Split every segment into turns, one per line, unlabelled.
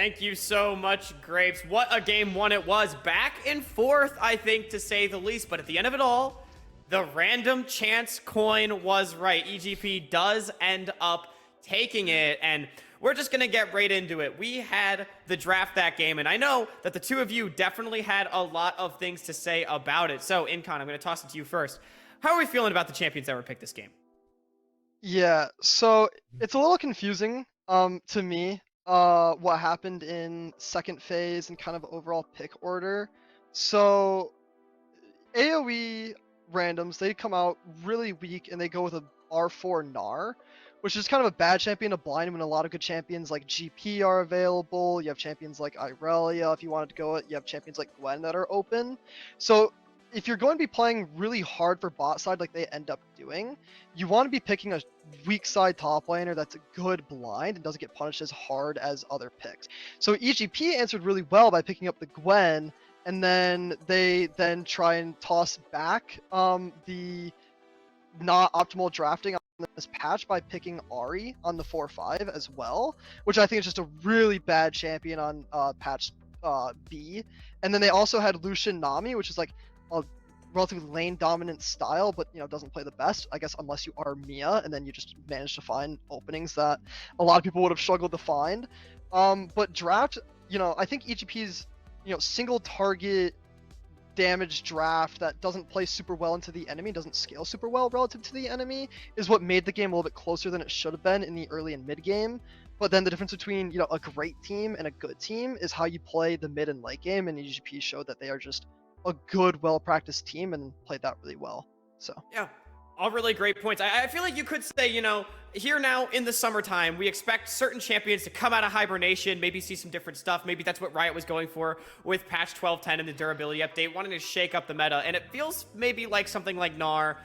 Thank you so much, Grapes. What a game one it was. Back and forth, I think, to say the least. But at the end of it all, the random chance coin was right. EGP does end up taking it, and we're just going to get right into it. We had the draft that game, and I know that the two of you definitely had a lot of things to say about it. So, Incon, I'm going to toss it to you first. How are we feeling about the champions that were picked this game?
Yeah, so it's a little confusing to me what happened in second phase and kind of overall pick order. So AOE randoms, they come out really weak and they go with a R4 Gnar, which is kind of a bad champion to blind when a lot of good champions like GP are available. You have champions like Irelia if you wanted to go it. You have champions like Gwen that are open. So if you're going to be playing really hard for bot side like they end up doing, you want to be picking a weak side top laner that's a good blind and doesn't get punished as hard as other picks. So EGP answered really well by picking up the Gwen, and then they then try and toss back the not optimal drafting on this patch by picking Ari on the 4-5 as well, which I think is just a really bad champion on patch B. And then they also had Lucian Nami, which is like a relatively lane dominant style, but doesn't play the best, I guess, unless you are Mia, and then you just manage to find openings that a lot of people would have struggled to find. But draft, I think EGP's single target damage draft that doesn't play super well into the enemy, doesn't scale super well relative to the enemy, is what made the game a little bit closer than it should have been in the early and mid game. But then the difference between a great team and a good team is how you play the mid and late game, and EGP showed that they are just a good, well-practiced team and played that really well. So
yeah, all really great points. I feel like you could say, here now in the summertime, we expect certain champions to come out of hibernation, maybe see some different stuff. Maybe that's what Riot was going for with patch 12.10 and the durability update, wanting to shake up the meta. And it feels maybe like something like Gnar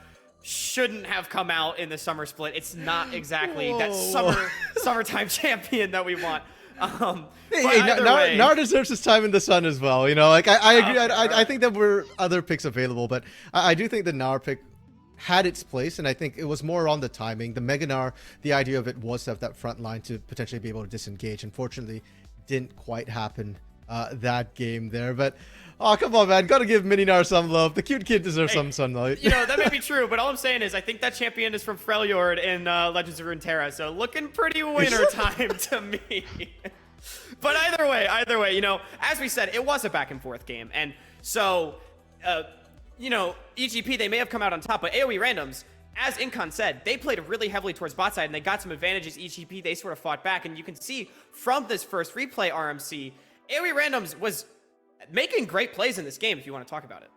shouldn't have come out in the summer split. It's not exactly that summertime champion that we want.
Gnar deserves his time in the sun as well. I agree. I think there were other picks available, but I do think the Gnar pick had its place, and I think it was more on the timing. The Mega Gnar, the idea of it was to have that front line to potentially be able to disengage. Unfortunately, didn't quite happen that game there. But oh, come on, man, gotta give Mini Gnar some love. The cute kid deserves some sunlight.
That may be true, but all I'm saying is I think that champion is from Freljord in Legends of Runeterra, so looking pretty winter time to me. But either way, as we said, it was a back and forth game, and so EGP, they may have come out on top, but AOE randoms, as Incon said, they played really heavily towards bot side, and they got some advantages. EGP, they sort of fought back, and you can see from this first replay RMC, AOE randoms was making great plays in this game, if you want to talk about it.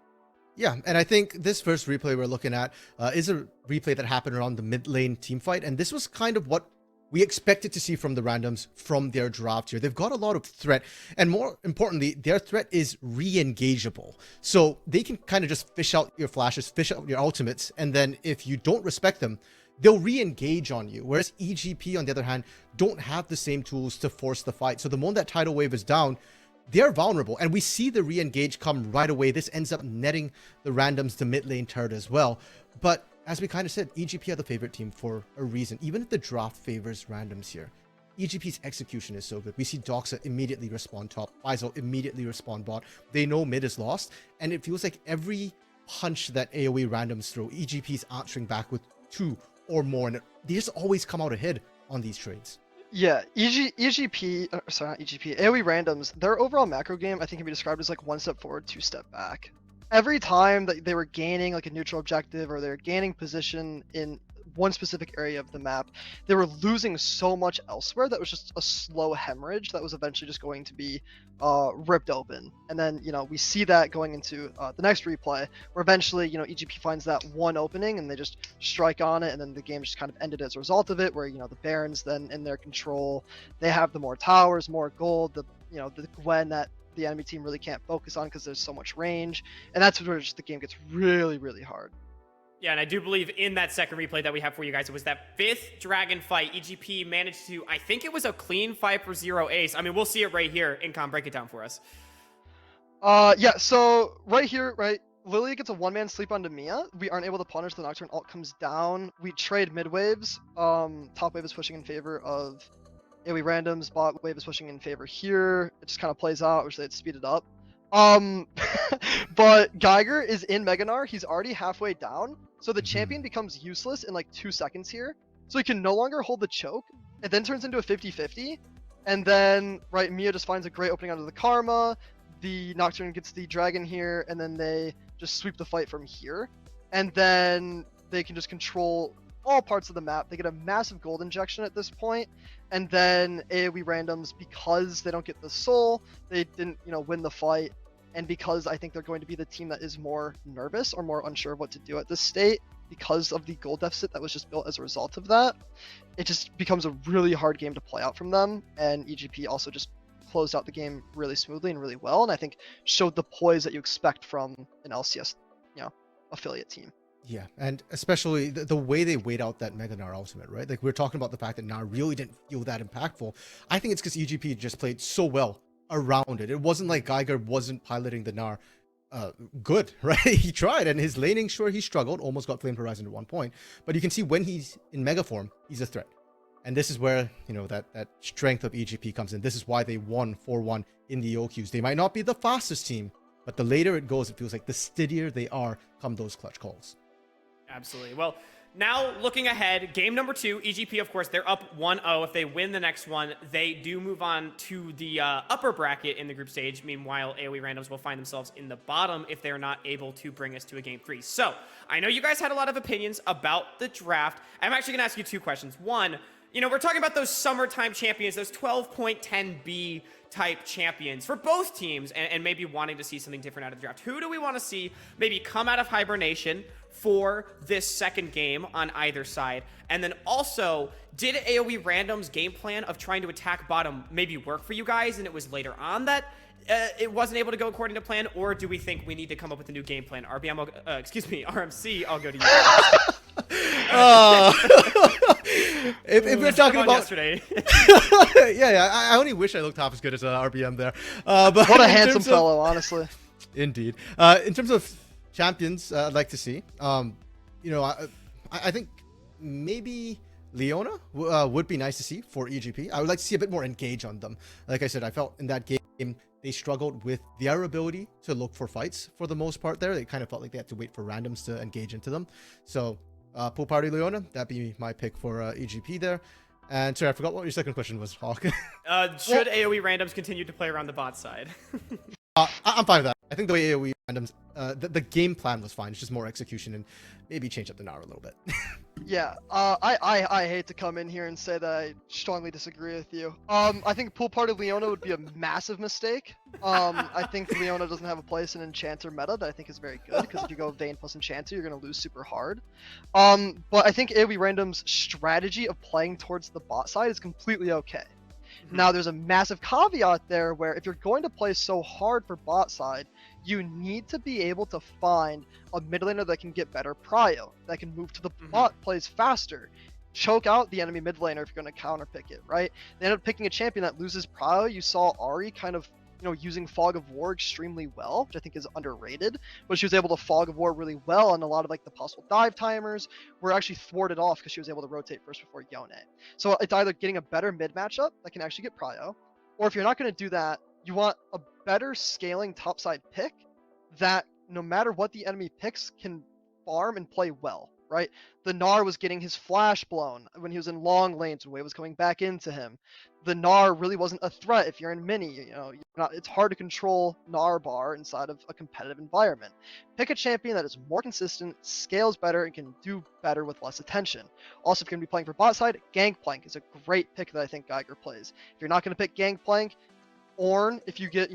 Yeah, and I think this first replay we're looking at is a replay that happened around the mid lane team fight, and this was kind of what we expected to see from the randoms from their draft here. They've got a lot of threat, and more importantly, their threat is re-engageable. So they can kind of just fish out your flashes, fish out your ultimates, and then if you don't respect them, they'll re-engage on you. Whereas EGP, on the other hand, don't have the same tools to force the fight. So the moment that tidal wave is down, they're vulnerable, and we see the re-engage come right away. This ends up netting the randoms to mid lane turret as well. But as we kind of said, EGP are the favorite team for a reason. Even if the draft favors randoms here, EGP's execution is so good. We see Doxa immediately respawn top, Faisal immediately respawn bot. They know mid is lost, and it feels like every punch that AoE randoms throw, EGP's answering back with 2 or more, and they just always come out ahead on these trades.
yeah, EGP, sorry, not EGP, AoE randoms, their overall macro game I think can be described as like 1 step forward, 2 step back. Every time that they were gaining like a neutral objective or they're gaining position in one specific area of the map, they were losing so much elsewhere that was just a slow hemorrhage that was eventually just going to be ripped open. And then we see that going into the next replay, where eventually EGP finds that one opening and they just strike on it, and then the game just kind of ended as a result of it, where the Barons then in their control, they have the more towers, more gold, the Gwen that the enemy team really can't focus on because there's so much range, and that's where just the game gets really, really hard.
Yeah, and I do believe in that second replay that we have for you guys, it was that 5th dragon fight. EGP managed to, I think it was a clean 5-0 ace. I mean, we'll see it right here. Incom, break it down for us.
Yeah, so right here, right, Lilia gets a one-man sleep onto Mia. We aren't able to punish. The Nocturne ult comes down. We trade mid waves. Top wave is pushing in favor of AoE randoms, bot wave is pushing in favor here. It just kind of plays out. I wish they had speeded up. But Geiger is in Meganar. He's already halfway down, so the champion becomes useless in like 2 seconds here. So he can no longer hold the choke. It then turns into a 50-50, and then right, Mia just finds a great opening onto the Karma. The Nocturne gets the Dragon here, and then they just sweep the fight from here, and then they can just control all parts of the map. They get a massive gold injection at this point, and then AoE randoms, because they don't get the soul, they didn't, win the fight, and because I think they're going to be the team that is more nervous or more unsure of what to do at this state because of the gold deficit that was just built as a result of that, it just becomes a really hard game to play out from them, and EGP also just closed out the game really smoothly and really well, and I think showed the poise that you expect from an LCS, affiliate team.
Yeah, and especially the way they weighed out that Mega Gnar ultimate, right? Like, we're talking about the fact that Gnar really didn't feel that impactful. I think it's because EGP just played so well around it. It wasn't like Geiger wasn't piloting the Gnar good, right? He tried, and his laning, sure, he struggled, almost got Flame Horizon at one point, but you can see when he's in Mega form, he's a threat. And this is where, that strength of EGP comes in. This is why they won 4-1 in the OQs. They might not be the fastest team, but the later it goes, it feels like the steadier they are come those clutch calls.
Absolutely. Well, now looking ahead, game number 2, EGP, of course, they're up 1-0. If they win the next one, they do move on to the upper bracket in the group stage. Meanwhile, AoE randoms will find themselves in the bottom if they're not able to bring us to a game 3. So I know you guys had a lot of opinions about the draft. I'm actually going to ask you 2 questions. One, we're talking about those summertime champions, those 12.10B type champions for both teams, and maybe wanting to see something different out of the draft. Who do we want to see maybe come out of hibernation for this second game on either side? And then also, did AoE Random's game plan of trying to attack bottom maybe work for you guys, and it was later on that it wasn't able to go according to plan? Or do we think we need to come up with a new game plan? RMC, I'll go to you.
If we're talking about
yesterday,
yeah, I only wish I looked half as good as RBM there. But
what a handsome fellow, honestly.
Indeed. In terms of champions, I'd like to see. I think maybe Leona would be nice to see for EGP. I would like to see a bit more engage on them. Like I said, I felt in that game they struggled with their ability to look for fights for the most part there. They kind of felt like they had to wait for randoms to engage into them. So pool party Leona, that'd be my pick for EGP there. And sorry, I forgot what your second question was, Hawk.
Should AoE randoms continue to play around the bot side?
I'm fine with that. I think the way AoE randoms, the game plan was fine. It's just more execution and maybe change up the Gnar a little bit.
Yeah, I hate to come in here and say that I strongly disagree with you. I think pool party Leona would be a massive mistake. I think Leona doesn't have a place in Enchanter meta that I think is very good, because if you go Vayne plus Enchanter, you're going to lose super hard. But I think AoE Random's strategy of playing towards the bot side is completely okay. Now, there's a massive caveat there where if you're going to play so hard for bot side, you need to be able to find a mid laner that can get better prio, that can move to the bot plays faster, choke out the enemy mid laner if you're going to counter pick it, right? They end up picking a champion that loses prio. You saw Ari kind of using Fog of War extremely well, which I think is underrated, but she was able to Fog of War really well, and a lot of the possible dive timers were actually thwarted off because she was able to rotate first before Yone. So it's either getting a better mid matchup that can actually get prio, or if you're not going to do that, you want a better scaling topside pick that no matter what the enemy picks can farm and play well, right? The Gnar was getting his flash blown when he was in long lanes when Wave was coming back into him. The Gnar really wasn't a threat if you're in mini. It's hard to control Gnar bar inside of a competitive environment. Pick a champion that is more consistent, scales better, and can do better with less attention. Also, if you're going to be playing for bot side, Gangplank is a great pick that I think Geiger plays. If you're not going to pick Gangplank, Ornn, if you get,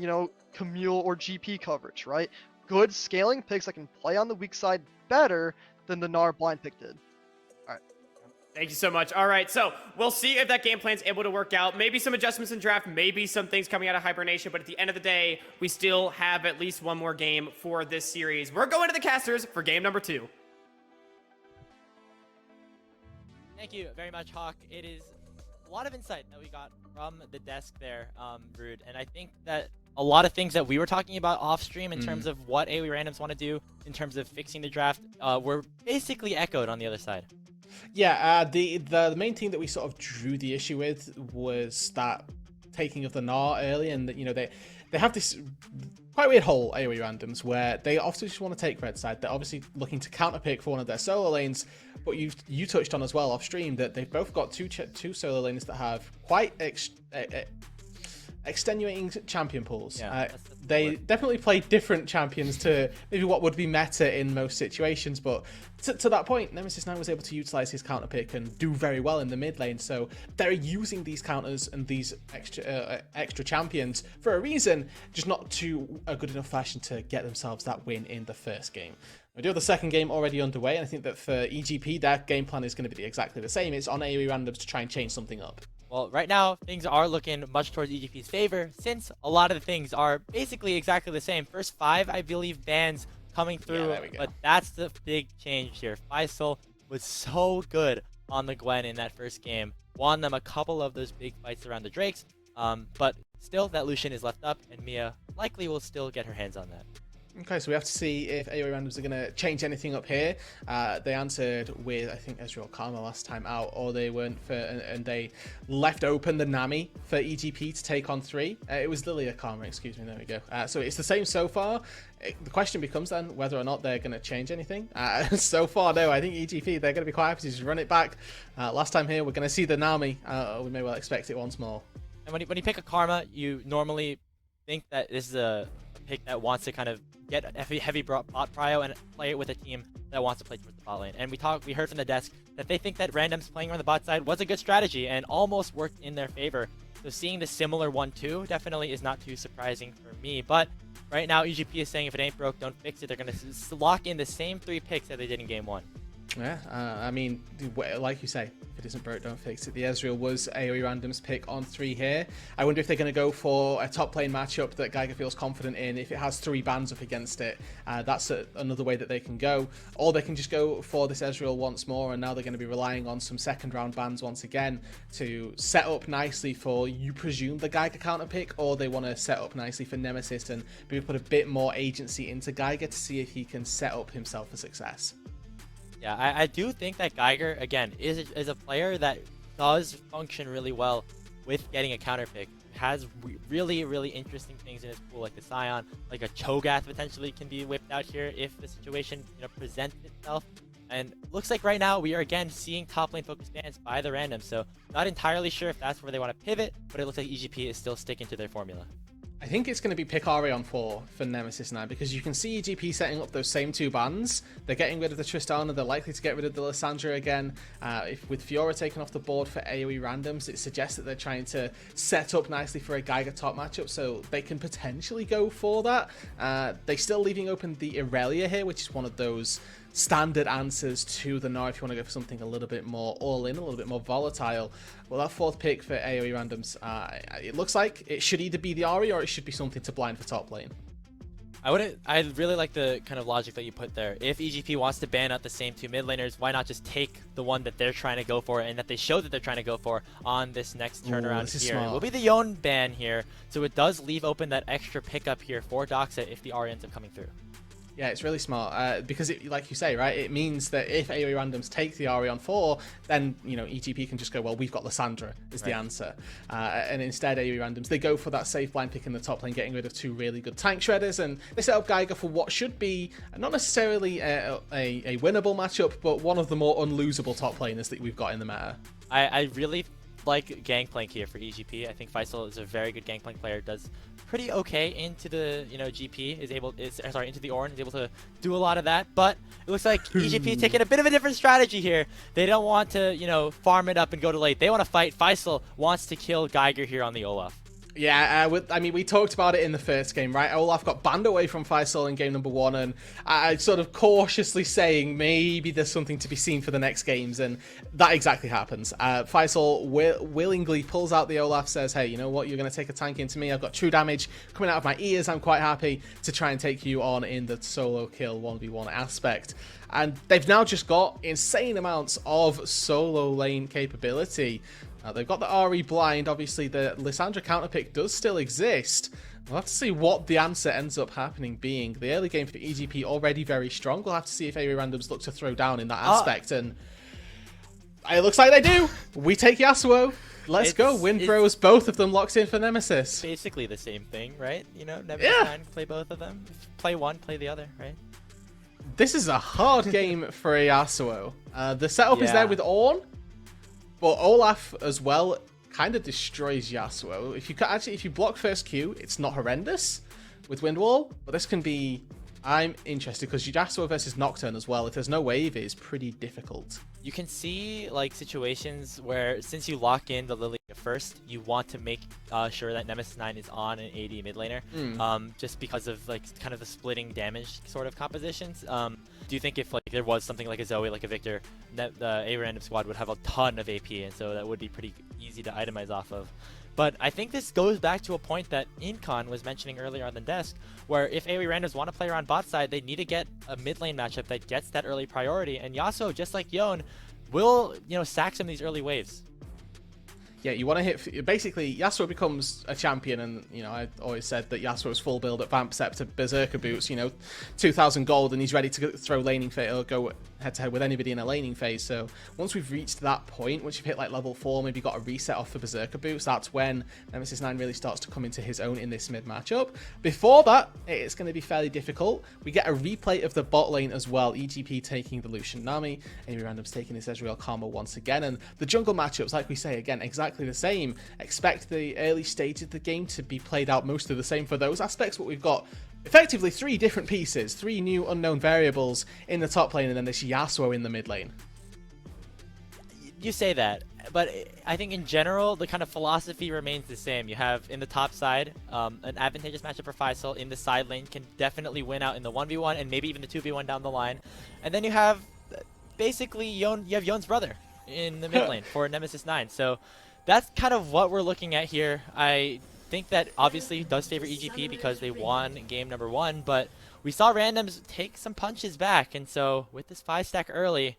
Camille or GP coverage, right? Good scaling picks that can play on the weak side better than the Gnar blind pick did. All right.
Thank you so much. All right, so we'll see if that game plan's able to work out. Maybe some adjustments in draft, maybe some things coming out of hibernation, but at the end of the day, we still have at least one more game for this series. We're going to the casters for game number 2.
Thank you very much, Hawk. It is a lot of insight that we got from the desk there, Rude, and I think that a lot of things that we were talking about off stream in terms of what AoE randoms want to do in terms of fixing the draft were basically echoed on the other side.
Yeah, the main thing that we sort of drew the issue with was that taking of the Gnar early, and that, you know, they have this quite weird whole AOE randoms where they often just want to take red side. They're obviously looking to counterpick for one of their solo lanes, but you touched on as well off stream that they've both got two solo lanes that have quite extenuating champion pools.
Yeah,
they definitely play different champions to maybe what would be meta in most situations, but to that point, Nemesis now was able to utilize his counter pick and do very well in the mid lane. So they're using these counters and these extra champions for a reason, just not to a good enough fashion to get themselves that win in the first game. We do have the second game already underway, and I think that for EGP, their game plan is going to be exactly the same. It's on AOE randoms to try and change something up.
Well, right now, things are looking much towards EGP's favor, since a lot of the things are basically exactly the same. First 5, I believe, bans coming through,
there we go.
but that's the big change here. Faisal was so good on the Gwen in that first game, won them a couple of those big fights around the Drakes, but still, that Lucian is left up, and Mia likely will still get her hands on that.
Okay, so we have to see if AOE randoms are going to change anything up here. They answered with, I think, Ezreal Karma last time out, or they weren't for, and they left open the Nami for EGP to take on 3. It was Lilia Karma, excuse me, there we go. So it's the same so far. The question becomes then whether or not they're going to change anything. So far, no, I think EGP, they're going to be quite happy to just run it back. Last time here, we're going to see the Nami. We may well expect it once more.
And when you pick a Karma, you normally think that this is a pick that wants to kind of get a heavy bot prio and play it with a team that wants to play towards the bot lane. And we heard from the desk that they think that randoms playing on the bot side was a good strategy and almost worked in their favor. So seeing the similar 1-2 definitely is not too surprising for me. But right now, EGP is saying if it ain't broke, don't fix it. They're going to lock in the same 3 picks that they did in game 1.
Yeah, I mean, like you say, if it isn't broke, don't fix it. The Ezreal was AOE randoms pick on 3 here. I wonder if they're going to go for a top lane matchup that Geiger feels confident in. If it has 3 bans up against it, that's another way that they can go. Or they can just go for this Ezreal once more, and now they're going to be relying on some second round bans once again to set up nicely for, you presume, the Geiger counter pick, or they want to set up nicely for Nemesis and maybe put a bit more agency into Geiger to see if he can set up himself for success.
Yeah, I do think that Geiger, again, is a player that does function really well with getting a counter pick. Has really, really interesting things in his pool, like the Scion, like a Cho'Gath potentially can be whipped out here if the situation, presents itself. And looks like right now we are again seeing top lane focused bans by the random, so not entirely sure if that's where they want to pivot, but it looks like EGP is still sticking to their formula.
I think it's going to be pick Ari on 4 for Nemesis now, because you can see EGP setting up those same 2 bans. They're getting rid of the Tristana, they're likely to get rid of the Lissandra again. If with Fiora taken off the board for AoE randoms, it suggests that they're trying to set up nicely for a Geiger top matchup, so they can potentially go for that. They're still leaving open the Irelia here, which is one of those standard answers to the Gnar if you want to go for something a little bit more all-in, a little bit more volatile. Well, that 4th pick for AoE randoms, it looks like it should either be the Ahri or it should be something to blind for top lane.
I really like the kind of logic that you put there. If EGP wants to ban out the same 2 mid laners, why not just take the one that they're trying to go for and that they show that they're trying to go for on this next turnaround here? It will be the Yone ban here, so it does leave open that extra pickup here for Doxa if the Ahri ends up coming through.
Yeah, it's really smart because, like you say, right, it means that if AoE randoms take the Ahri on 4, then, EGP can just go, well, we've got Lissandra is the answer. And instead, AoE randoms, they go for that safe blind pick in the top lane, getting rid of 2 really good tank shredders, and they set up Geiger for what should be not necessarily a winnable matchup, but one of the more unlosable top laners that we've got in the meta.
I really like Gangplank here for EGP. I think Faisal is a very good Gangplank player, does pretty okay into the GP, into the Ornn, is able to do a lot of that, but it looks like EGP taking a bit of a different strategy here. They don't want to farm it up and go to late. They want to fight. Faisal wants to kill Geiger here on the Olaf.
Yeah, I mean, we talked about it in the first game, right? Olaf got banned away from Faisal in game number 1, and I sort of cautiously saying maybe there's something to be seen for the next games, and that exactly happens. Faisal willingly pulls out the Olaf, says, hey, you know what, you're going to take a tank into me, I've got true damage coming out of my ears, I'm quite happy to try and take you on in the solo kill 1v1 aspect. And they've now just got insane amounts of solo lane capability. They've got the Ahri blind. Obviously, the Lissandra counterpick does still exist. We'll have to see what the answer ends up happening being. The early game for EGP already very strong. We'll have to see if AoE randoms look to throw down in that aspect. And It looks like they do. We take Yasuo. Let's go. Win
it's
Bros, both of them locked in for Nemesis.
basically the same thing, right? You know, Nemesis 9, play both of them. Play one, play the other, right?
This is a hard game for a Yasuo. The setup is there with Ornn, but Olaf as well kind of destroys Yasuo. If you block first Q, it's not horrendous with Windwall, but this can be... I'm interested because Yasuo versus Nocturne as well. If there's no wave, it is pretty difficult.
You can see like situations where since you lock in the Lily first, you want to make sure that Nemesis 9 is on an AD mid laner, just because of like kind of the splitting damage sort of compositions. Do you think if like there was something like a Zoe, like a Victor, that the A random squad would have a ton of AP, and so that would be pretty easy to itemize off of? But I think this goes back to a point that Incon was mentioning earlier on the desk, where if AOE randoms want to play around bot side, they need to get a mid lane matchup that gets that early priority. And Yasuo, just like Yon, will, you know, sack some of these early waves.
Yeah, you want to hit... Basically, Yasuo becomes a champion, and, you know, I always said that Yasuo's full build at Vamp Scepter, Berserker Boots, you know, 2,000 gold, and he's ready to throw laning phase, or go head-to-head with anybody in a laning phase. So once we've reached that point, once you've hit, like, level 4, maybe got a reset off for Berserker Boots, that's when Nemesis 9 really starts to come into his own in this mid matchup. Before that, it's going to be fairly difficult. We get a replay of the bot lane as well, EGP taking the Lucian Nami, AOE Random's taking this Ezreal Karma once again, and the jungle matchups, like we say, again, exactly the same. Expect the early stage of the game to be played out mostly the same for those aspects, but we've got effectively 3 different pieces, 3 new unknown variables in the top lane, and then this Yasuo in the mid lane.
You say that, but I think in general the kind of philosophy remains the same. You have in the top side an advantageous matchup for Faisal. In the side lane can definitely win out in the 1v1 and maybe even the 2v1 down the line, and then you have basically you have Yon's brother in the mid lane for Nemesis 9. So that's kind of what we're looking at here. I think that obviously does favor EGP because they won game number 1, but we saw randoms take some punches back, and so with this 5-stack early,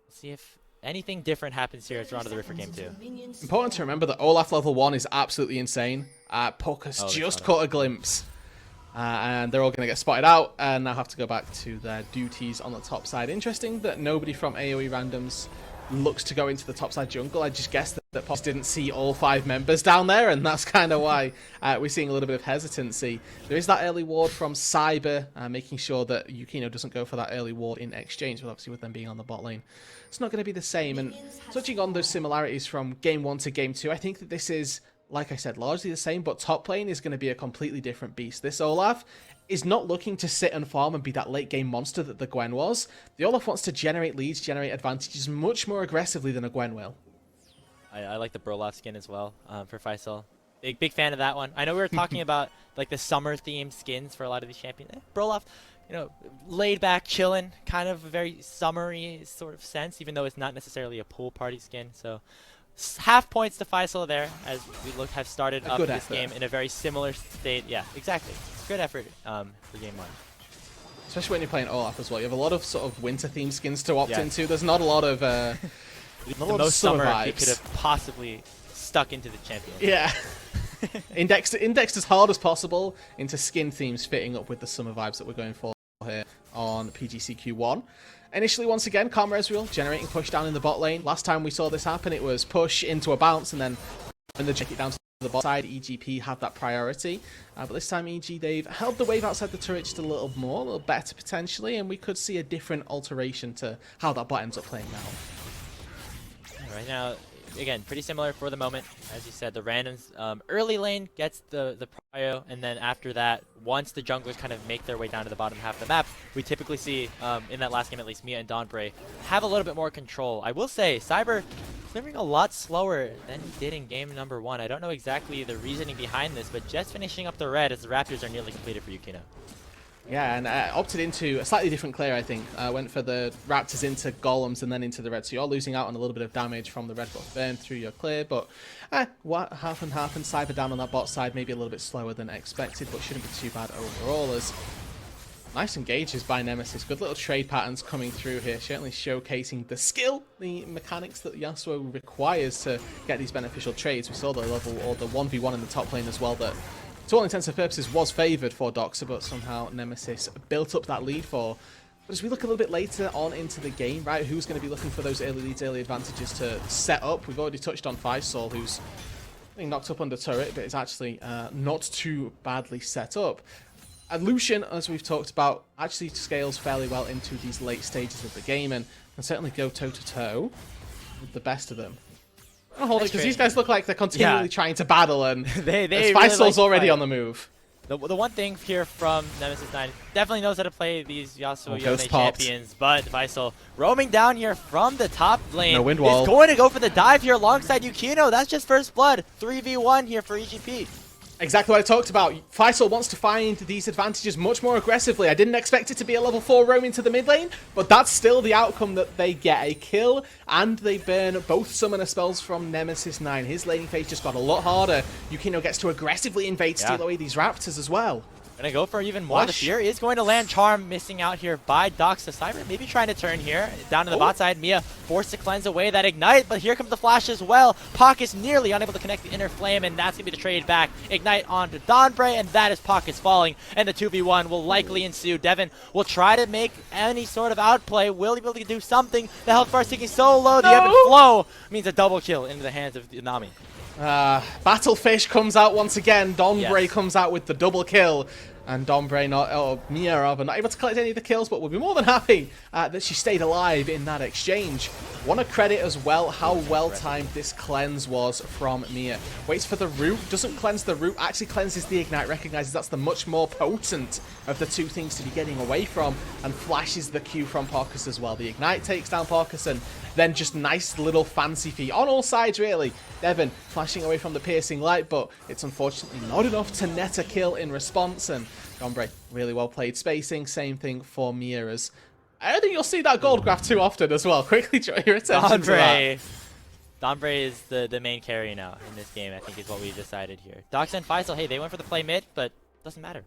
we'll see if anything different happens here as we're on to the Rift for game 2.
Important to remember that Olaf level 1 is absolutely insane. Puck has just caught a glimpse. And they're all going to get spotted out and now have to go back to their duties on the top side. Interesting that nobody from AOE Randoms looks to go into the topside jungle. I just guessed that Pops didn't see all 5 members down there, and that's kind of why we're seeing a little bit of hesitancy. There is that early ward from Cyber, making sure that Yukino doesn't go for that early ward in exchange, but obviously with them being on the bot lane, it's not going to be the same. And touching on those similarities from game 1 to game 2, I think that this is, like I said, largely the same, but top lane is going to be a completely different beast. This Olaf is not looking to sit and farm and be that late game monster that the Gwen was. The Olaf wants to generate leads, generate advantages much more aggressively than a Gwen will.
I like the Brolaf skin as well for Faisal. Big fan of that one. I know we were talking about like the summer themed skins for a lot of these champions. Brolaf, you know, laid back, chilling, kind of a very summery sort of sense, even though it's not necessarily a pool party skin. So half points to Faisal there, as we have started up this game in a very similar state. Yeah, exactly. Good effort for game 1.
Especially when you're playing Olaf as well. You have a lot of sort of winter themed skins to opt into. There's not a lot of the
most summer you could have possibly stuck into the champion.
Yeah. indexed as hard as possible into skin themes fitting up with the summer vibes that we're going for here on PGCQ1. Initially, once again, Karma Ezreal generating push down in the bot lane. Last time we saw this happen, it was push into a bounce and then check it down to the bot side. EGP have that priority. But this time, EG, they've held the wave outside the turret just a little more, a little better potentially, and we could see a different alteration to how that bot ends up playing now.
Right now, again, pretty similar for the moment. As you said, the randoms early lane gets the prio, and then after that, once the junglers kind of make their way down to the bottom half of the map, we typically see, in that last game at least, Mia and Dawnbray have a little bit more control. I will say, Cyber clearing a lot slower than he did in game number 1. I don't know exactly the reasoning behind this, but just finishing up the red as the Raptors are nearly completed for Yukino.
Yeah, and opted into a slightly different clear, I think. Went for the Raptors into Golems and then into the red. So you're losing out on a little bit of damage from the red buff burn through your clear. But half and half, and Cyber down on that bot side, maybe a little bit slower than expected, but shouldn't be too bad overall. As nice engages by Nemesis. Good little trade patterns coming through here, certainly showcasing the skill, the mechanics that Yasuo requires to get these beneficial trades. We saw the level, or the 1v1 in the top lane as well, that to all intents and purposes was favoured for Doxa, but somehow Nemesis built up that lead for But as we look a little bit later on into the game, right, who's going to be looking for those early leads, early advantages to set up? We've already touched on Faisal, who's being knocked up under turret, but it's actually not too badly set up. And Lucian, as we've talked about, actually scales fairly well into these late stages of the game and can certainly go toe-to-toe with the best of them. I'll hold it because these guys look like they're continually trying to battle, and
they
Faisal's
really like
already on the move.
The one thing here from Nemesis 9, definitely knows how to play these Yasuo Yone
popped.
champions, but Faisal roaming down here from the top lane
No wind wall.
is going to go for the dive here alongside Yukino. That's just first blood. 3v1 here for EGP.
Exactly what I talked about. Faisal wants to find these advantages much more aggressively. I didn't expect it to be a level 4 roam into the mid lane, but that's still the outcome that they get. A kill, and they burn both summoner spells from Nemesis 9. His laning phase just got a lot harder. Yukino gets to aggressively invade, steal away these raptors as well.
Gonna go for even more. The Fear is going to land Charm, missing out here by Doxa. Cyber maybe trying to turn here. Down to the bot side, Mia forced to cleanse away that Ignite, but here comes the Flash as well. Pocket's nearly unable to connect the Inner Flame, and that's gonna be the trade back. Ignite onto Dawnbray, and that is Pocket's falling, and the 2v1 will likely ensue. Devin will try to make any sort of outplay. Will he be able to do something? The health bar is taking so low, the ebb and flow means a double kill into the hands of Nami.
Battlefish comes out once again. Dawnbray comes out with the double kill. And Dawnbray, Mia rather, not able to collect any of the kills, but will be more than happy that she stayed alive in that exchange. Want to credit as well how well-timed this cleanse was from Mia. Waits for the root, doesn't cleanse the root, actually cleanses the Ignite, recognizes that's the much more potent of the two things to be getting away from, and flashes the Q from Parkus as well. The Ignite takes down Parkus, and then just nice little fancy feat on all sides, really. Devin flashing away from the piercing light, but it's unfortunately not enough to net a kill in response, and Dawnbray, really well played spacing. Same thing for Mia, as I don't think you'll see that gold graph too often as well. Quickly draw your attention to that.
Dawnbray is the main carry now in this game, I think is what we decided here. Doxa and Faisal, hey, they went for the play mid, but doesn't matter.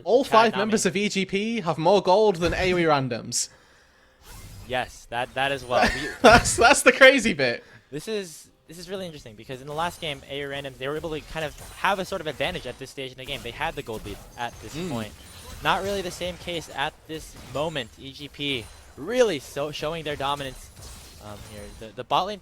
All 5 members of EGP have more gold than AOE randoms.
Yes, that as well.
That's the crazy bit.
This is really interesting because in the last game, AOE randoms, they were able to kind of have a sort of advantage at this stage in the game. They had the gold lead at this point. Not really the same case at this moment. EGP really showing their dominance here. The bot lane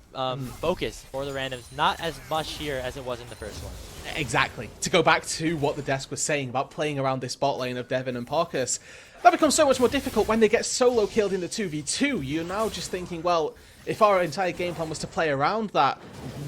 focus for the randoms, not as much here as it was in the first one.
Exactly. To go back to what the desk was saying about playing around this bot lane of Devin and Parkus, that becomes so much more difficult when they get solo killed in the 2v2. You're now just thinking, well, if our entire game plan was to play around that,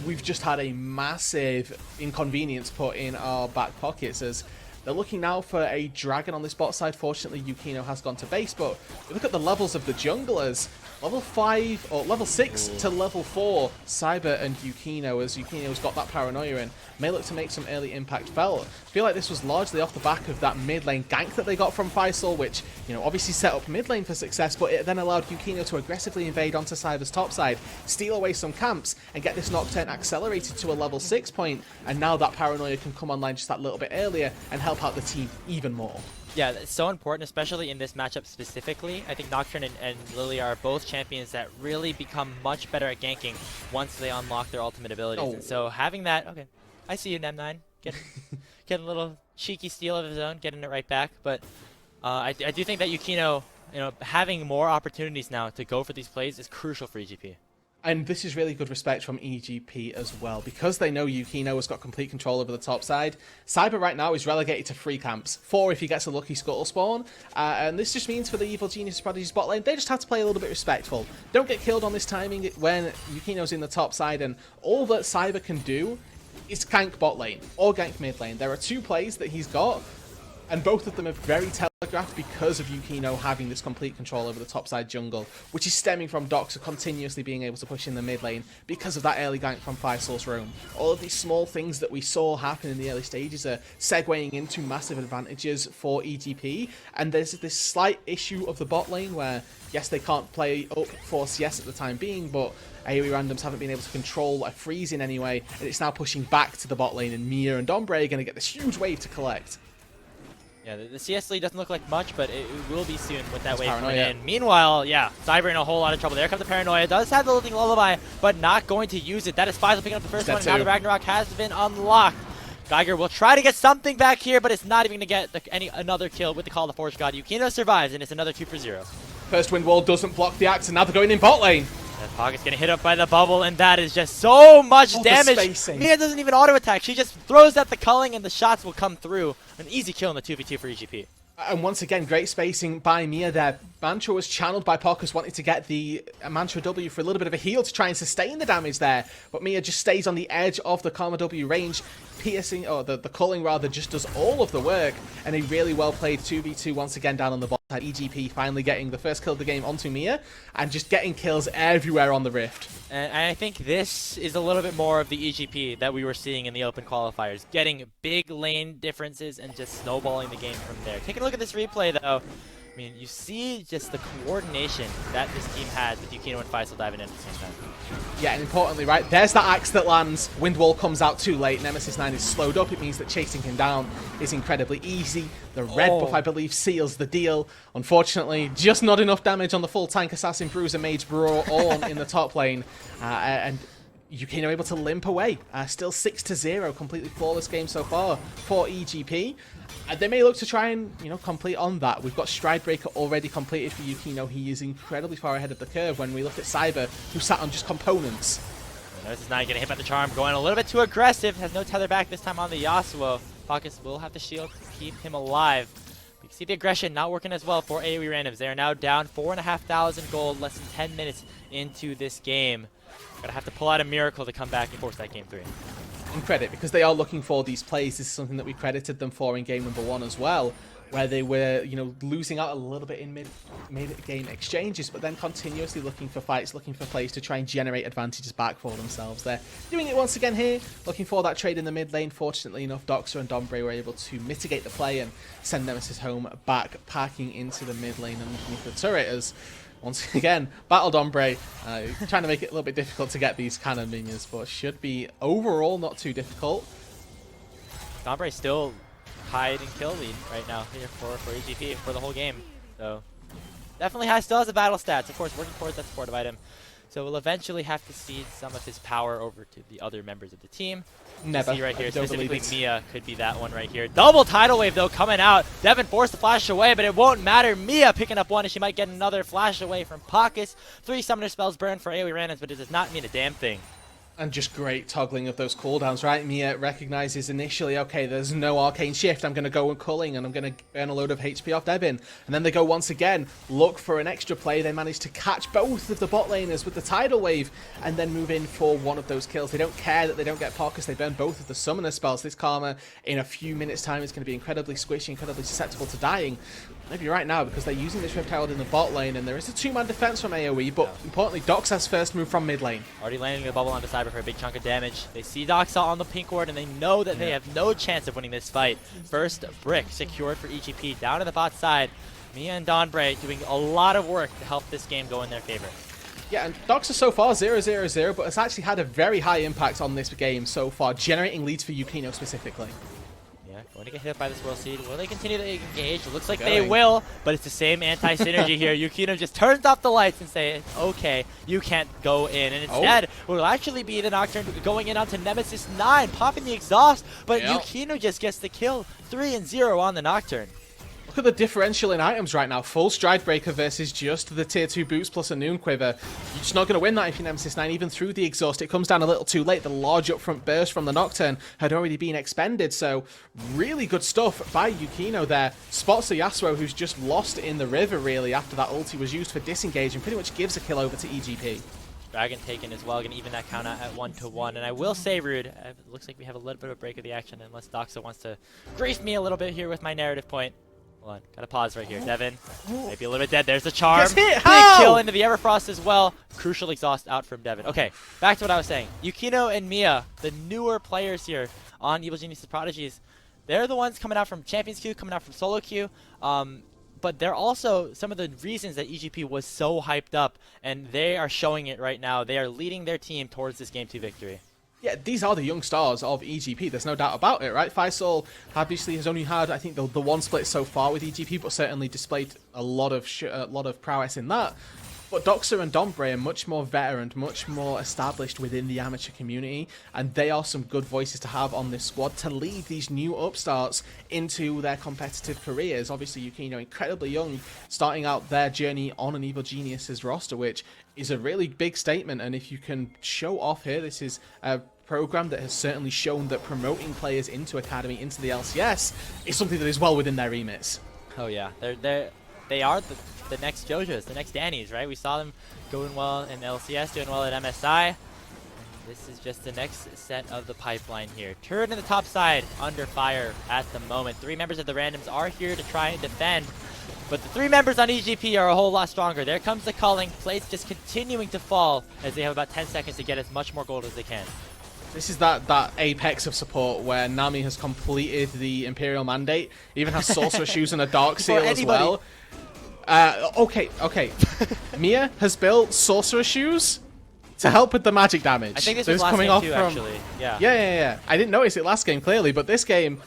we've just had a massive inconvenience put in our back pockets, as they're looking now for a dragon on this bot side. Fortunately, Yukino has gone to base, but look at the levels of the junglers. Level 5, or level 6 to level 4, Cyber and Yukino, as Yukino's got that paranoia and may look to make some early impact felt. I feel like this was largely off the back of that mid lane gank that they got from Faisal, which, you know, obviously set up mid lane for success, but it then allowed Yukino to aggressively invade onto Cyber's top side, steal away some camps, and get this Nocturne accelerated to a level 6 point, and now that paranoia can come online just that little bit earlier and help out the team even more.
Yeah, it's so important, especially in this matchup specifically. I think Nocturne and Lily are both champions that really become much better at ganking once they unlock their ultimate abilities. And so having that, okay, I see you, Nem9, getting a little cheeky steal of his own, getting it right back. But I do think that Yukino, you know, having more opportunities now to go for these plays is crucial for EGP.
And this is really good respect from EGP as well, because they know Yukino has got complete control over the top side. Cyber right now is relegated to 3 camps, 4 if he gets a lucky scuttle spawn, and this just means for the Evil Genius Prodigies bot lane, they just have to play a little bit respectful. Don't get killed on this timing when Yukino's in the top side, and all that Cyber can do is gank bot lane or gank mid lane. There are 2 plays that he's got, and both of them are very telegraphed because of Yukino having this complete control over the topside jungle, which is stemming from Doxa continuously being able to push in the mid lane because of that early gank from Faisal's roam. All of these small things that we saw happen in the early stages are segueing into massive advantages for EGP, and there's this slight issue of the bot lane where, yes, they can't play up for CS at the time being, but AOE randoms haven't been able to control a freeze in any way, and it's now pushing back to the bot lane, and Mia and Dawnbray are going to get this huge wave to collect.
Yeah, the CS lead doesn't look like much, but it will be soon with that wave coming
paranoia.
in. Meanwhile, yeah, Cyber in a whole lot of trouble. There comes the Paranoia. Does have the Lilting Lullaby, but not going to use it. That is Faisal picking up the first one. Now the Ragnarok has been unlocked. Geiger will try to get something back here, but it's not even going to get another kill with the Call of the Forge God. Yukino survives, and it's another 2 for 0.
First wind wall doesn't block the axe, and now they're going in bot lane.
That Pocket's getting hit up by the bubble, and that is just so much
Oh, the
damage.
spacing.
Mia doesn't even auto attack. She just throws at the culling, and the shots will come through. An easy kill in the 2v2 for EGP.
And once again, great spacing by Mia there. Mantra was channeled by Pockers, wanting to get the Mantra W for a little bit of a heal to try and sustain the damage there. But Mia just stays on the edge of the Karma W range, piercing, or the culling rather, just does all of the work. And a really well played 2v2 once again down on the bot side. EGP finally getting the first kill of the game onto Mia, and just getting kills everywhere on the Rift.
And I think this is a little bit more of the EGP that we were seeing in the open qualifiers. Getting big lane differences and just snowballing the game from there. Taking a look at this replay though, I mean, you see just the coordination that this team has with Yukino and Faisal diving in at the same time.
Yeah, and importantly, right, there's that axe that lands. Wind wall comes out too late. Nemesis 9 is slowed up. It means that chasing him down is incredibly easy. The red buff, I believe, seals the deal. Unfortunately, just not enough damage on the full tank assassin, bruiser, mage, brawl, all in the top lane. And Yukino able to limp away. Still 6-0, completely flawless game so far for EGP. They may look to try and, complete on that. We've got Stridebreaker already completed for Yukino. He is incredibly far ahead of the curve when we look at Cyber, who sat on just components.
Notice is not getting hit by the charm, going a little bit too aggressive. Has no tether back this time on the Yasuo. Pockets will have the shield to keep him alive. You can see the aggression not working as well for AOE randoms. They are now down 4,500 gold, less than 10 minutes into this game. Gonna have to pull out a miracle to come back and force that game 3.
In credit, because they are looking for these plays. This is something that we credited them for in game number 1 as well, where they were, losing out a little bit in mid-game exchanges, but then continuously looking for fights, looking for plays to try and generate advantages back for themselves. They're doing it once again here, looking for that trade in the mid lane. Fortunately enough, Doxa and Dombre were able to mitigate the play and send Nemesis home back, packing into the mid lane underneath the turret as, once again, Battle Dombre, trying to make it a little bit difficult to get these cannon minions, but should be overall not too difficult.
Dombre still hide and kill lead right now here for EGP for the whole game. So definitely still has the battle stats. Of course, working towards that supportive item. So we'll eventually have to cede some of his power over to the other members of the team.
Never.
See right here,
I don't
specifically
believe it.
Mia could be that one right here. Double tidal wave though coming out. Devin forced the flash away, but it won't matter. Mia picking up one, and she might get another flash away from Pockets. 3 summoner spells burned for AoE randoms, but it does not mean a damn thing.
And just great toggling of those cooldowns, right? Mia recognizes initially, okay, there's no arcane shift. I'm going to go and culling, and I'm going to burn a load of HP off Devin. And then they go once again, look for an extra play. They manage to catch both of the bot laners with the tidal wave, and then move in for one of those kills. They don't care that they don't get Pockets. They burn both of the summoner spells. This Karma, in a few minutes' time, is going to be incredibly squishy, incredibly susceptible to dying. Maybe right now, because they're using this Rift Herald in the bot lane, and there is a 2-man defense from AoE, but importantly, Doxa's first move from mid lane.
Already landing the bubble onto Cyber for a big chunk of damage. They see Doxa on the pink ward, and they know that they have no chance of winning this fight. First brick secured for EGP down to the bot side. Mia and Donbray doing a lot of work to help this game go in their favor.
Yeah, and Doxa so far 0-0-0, but it's actually had a very high impact on this game so far, generating leads for Yukino specifically.
Yeah, going to get hit by this World Seed. Will they continue to engage? It looks like they will, but it's the same anti-synergy here. Yukino just turns off the lights and say, okay, you can't go in. And instead, will actually be the Nocturne going in onto Nemesis 9, popping the exhaust, but Yukino just gets the kill. 3-0 on the Nocturne.
Look at the differential in items right now. Full Stridebreaker versus just the tier 2 boots plus a Noon Quiver. You're just not going to win that if you're Nemesis 9, even through the exhaust. It comes down a little too late. The large upfront burst from the Nocturne had already been expended, so really good stuff by Yukino there. Spots the Yasuo, who's just lost in the river, really, after that ulti was used for disengage, and pretty much gives a kill over to EGP.
Dragon taken as well, gonna even that count out at 1-1. And I will say, Rude, it looks like we have a little bit of a break of the action, unless Doxa wants to grief me a little bit here with my narrative point. Hold on, gotta pause right here. Devin, maybe a little bit dead. There's the charm.
Gets hit.
Big
How?
kill into the Everfrost as well. Crucial exhaust out from Devin. Okay, back to what I was saying. Yukino and Mia, the newer players here on Evil Genius's Prodigies, they're the ones coming out from Champions Queue, coming out from Solo Queue. But they're also some of the reasons that EGP was so hyped up, and they are showing it right now. They are leading their team towards this Game 2 victory.
Yeah, these are the young stars of EGP. There's no doubt about it, right? Faisal obviously has only had, I think, the one split so far with EGP, but certainly displayed a lot of prowess in that. But Doxa and Dombre are much more veteran, much more established within the amateur community, and they are some good voices to have on this squad to lead these new upstarts into their competitive careers. Obviously, Yukino incredibly young, starting out their journey on an Evil Geniuses roster, which is a really big statement. And if you can show off here, this is a program that has certainly shown that promoting players into Academy, into the LCS, is something that is well within their remits.
Oh yeah, they are the next JoJo's, the next Danny's, right? We saw them going well in LCS, doing well at MSI. And this is just the next set of the pipeline here. Turret in the top side, under fire at the moment. 3 members of the randoms are here to try and defend, but the 3 members on EGP are a whole lot stronger. There comes the culling. Plates just continuing to fall as they have about 10 seconds to get as much more gold as they can.
This is that apex of support where Nami has completed the Imperial Mandate, even has Sorcerer Shoes and a Dark Seal as well. Okay. Mia has built Sorcerer Shoes to help with the magic damage.
I think this
so
was last
coming
game
off
too,
from...
actually. Yeah.
Yeah. I didn't notice it last game, clearly, but this game,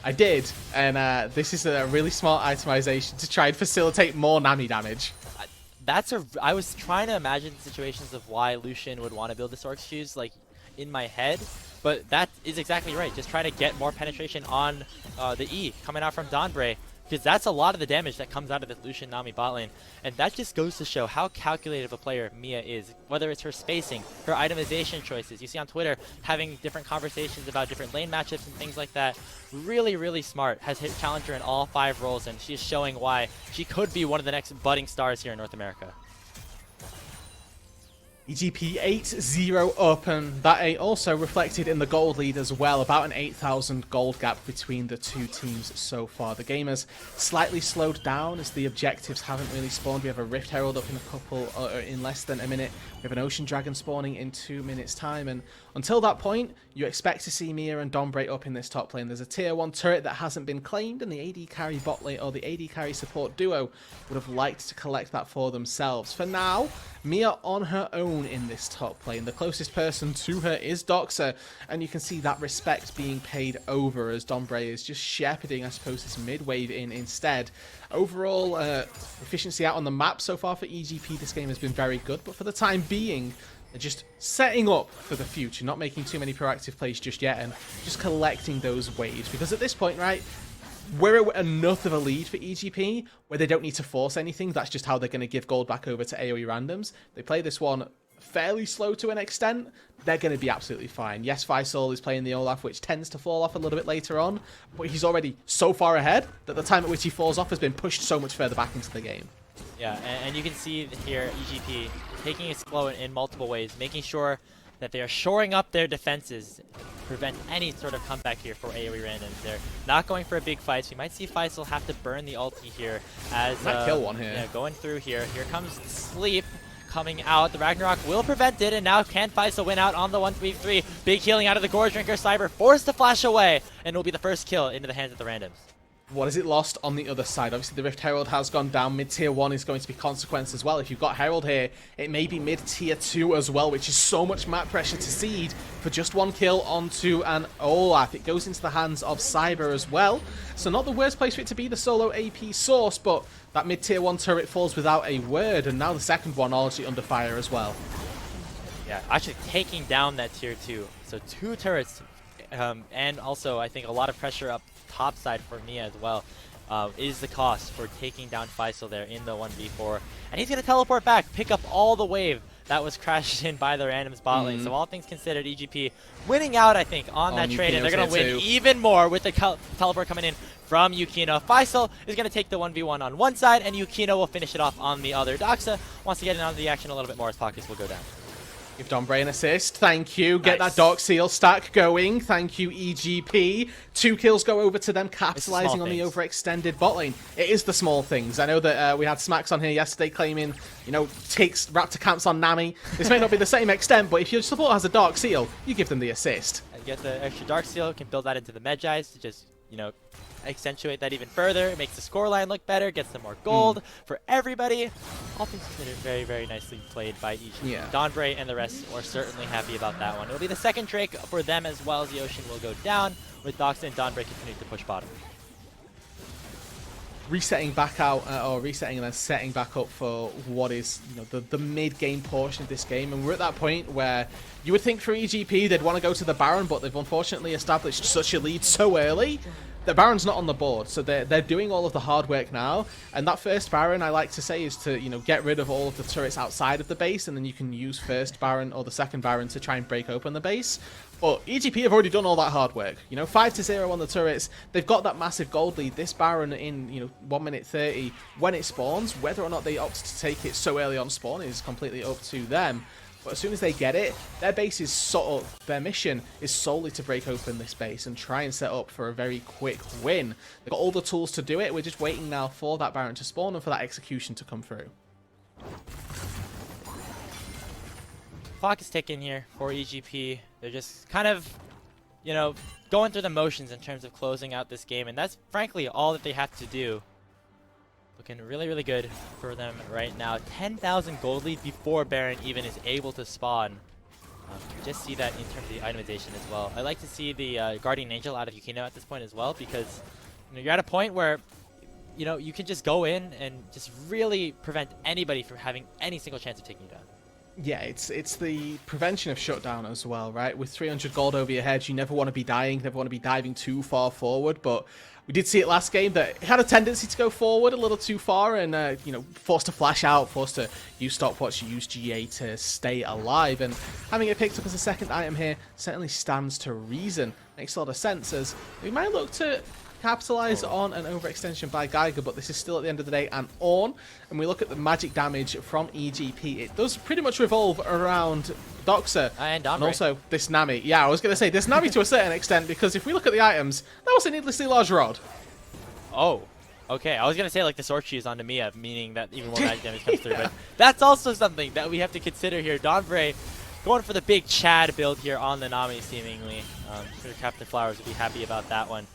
I did. And this is a really smart itemization to try and facilitate more Nami damage.
I was trying to imagine situations of why Lucian would want to build the Sorc Shoes, like, in my head, but that is exactly right. Just try to get more penetration on the E coming out from Donbre, because that's a lot of the damage that comes out of the Lucian Nami bot lane, and that just goes to show how calculative a player Mia is, whether it's her spacing, her itemization choices. You see on Twitter having different conversations about different lane matchups and things like that. Really, really smart. Has hit challenger in all 5 roles, and she's showing why she could be one of the next budding stars here in North America.
EGP 8-0 up, and that also reflected in the gold lead as well. About an 8,000 gold gap between the two teams so far. The game has slightly slowed down as the objectives haven't really spawned. We have a Rift Herald up in less than a minute. We have an Ocean Dragon spawning in 2 minutes time, and until that point, you expect to see Mia and Dombre up in this top lane. There's a tier 1 turret that hasn't been claimed, and the AD carry bot lane, or the AD carry support duo, would have liked to collect that for themselves. For now, Mia on her own in this top lane. The closest person to her is Doxa, and you can see that respect being paid over as Dombre is just shepherding, I suppose, this mid-wave in instead. Overall, efficiency out on the map so far for EGP this game has been very good, but for the time being, they're just setting up for the future, not making too many proactive plays just yet, and just collecting those waves. Because at this point, right, we're at enough of a lead for EGP where they don't need to force anything. That's just how they're going to give gold back over to AOE randoms. They play this one fairly slow to an extent. They're going to be absolutely fine. Yes, Faisal is playing the Olaf, which tends to fall off a little bit later on, but he's already so far ahead that the time at which he falls off has been pushed so much further back into the game.
Yeah, and you can see here EGP taking it slow in multiple ways, making sure that they are shoring up their defenses to prevent any sort of comeback here for AOE randoms. They're not going for a big fight, so you might see Faisal have to burn the ulti here as
might kill one here.
Yeah, going through here. Here comes Sleep coming out. The Ragnarok will prevent it, and now can Faisal win out on the 1v3. Big healing out of the Gorge Drinker. Cyber forced to flash away, and will be the first kill into the hands of the randoms.
What is it lost on the other side? Obviously, the Rift Herald has gone down. Mid-tier 1 is going to be consequence as well. If you've got Herald here, it may be mid-tier 2 as well, which is so much map pressure to seed for just 1 kill onto an Olaf. It goes into the hands of Cyber as well. So not the worst place for it to be the solo AP source, but that mid-tier 1 turret falls without a word, and now the second one obviously under fire as well.
Yeah, actually taking down that tier 2. So 2 turrets, and also I think a lot of pressure up top side for Mia as well, is the cost for taking down Faisal there in the 1v4. And he's going to teleport back, pick up all the wave that was crashed in by the randoms bot lane. So all things considered, EGP winning out, I think, on that trade, and they're going to win even more with the teleport coming in from Yukino. Faisal is going to take the 1v1 on one side, and Yukino will finish it off on the other. Doxa wants to get in on the action a little bit more as Pockets will go down.
Give Dombre an assist. Thank you. Get
Nice.
that Dark Seal stack going. Thank you, EGP. 2 kills go over to them, capitalizing on the
things.
overextended bot lane. It is the small things. I know that we had Smacks on here yesterday claiming, you know, takes Raptor camps on Nami. This may not be the same extent, but if your support has a Dark Seal, you give them the assist.
And get the extra Dark Seal, can build that into the Medjais to just, you know, accentuate that even further. It makes the scoreline look better, gets them more gold for everybody. All things considered, very, very nicely played by each.
Yeah.
Donbre and the rest are certainly happy about that one. It'll be the second Drake for them as well, as the Ocean will go down, with Doxa and Donbre continuing to push bottom.
resetting back out, or resetting and then setting back up for what is, you know, the mid-game portion of this game. And we're at that point where you would think for EGP they'd want to go to the Baron, but they've unfortunately established such a lead so early that Baron's not on the board. So they're doing all of the hard work now. And that first Baron, I like to say, is to, you know, get rid of all of the turrets outside of the base, and then you can use first Baron or the second Baron to try and break open the base. But EGP have already done all that hard work. You know, 5-0 on the turrets. They've got that massive gold lead. This Baron in, you know, 1 minute 30, when it spawns, whether or not they opt to take it so early on spawn is completely up to them. But as soon as they get it, their base is sort of, their mission is solely to break open this base and try and set up for a very quick win. They've got all the tools to do it. We're just waiting now for that Baron to spawn and for that execution to come through.
Clock is ticking here for EGP. They're just kind of, you know, going through the motions in terms of closing out this game, and that's frankly all that they have to do. Looking really, really good for them right now. 10,000 gold lead before Baron even is able to spawn. You just see that in terms of the itemization as well. I like to see the Guardian Angel out of Yukino at this point as well, because you know, you're at a point where, you know, you can just go in and just really prevent anybody from having any single chance of taking you down.
Yeah, it's the prevention of shutdown as well, right? With 300 gold over your head, you never want to be dying, never want to be diving too far forward, but we did see it last game that it had a tendency to go forward a little too far and, you know, forced to flash out, forced to use stopwatch, use GA to stay alive, and having it picked up as a second item here certainly stands to reason. Makes a lot of sense, as we might look to capitalize on an overextension by Geiger, but this is still at the end of the day an Ornn, and we look at the magic damage from EGP. It does pretty much revolve around Doxa
and
also this Nami. Yeah, I was going to say this Nami to a certain extent, because if we look at the items, that was a needlessly large rod.
Oh, okay. I was going to say like the sword shoes onto Mia, meaning that even more magic damage comes through, but that's also something that we have to consider here. Donbray going for the big Chad build here on the Nami, seemingly. Sure Captain Flowers would be happy about that one.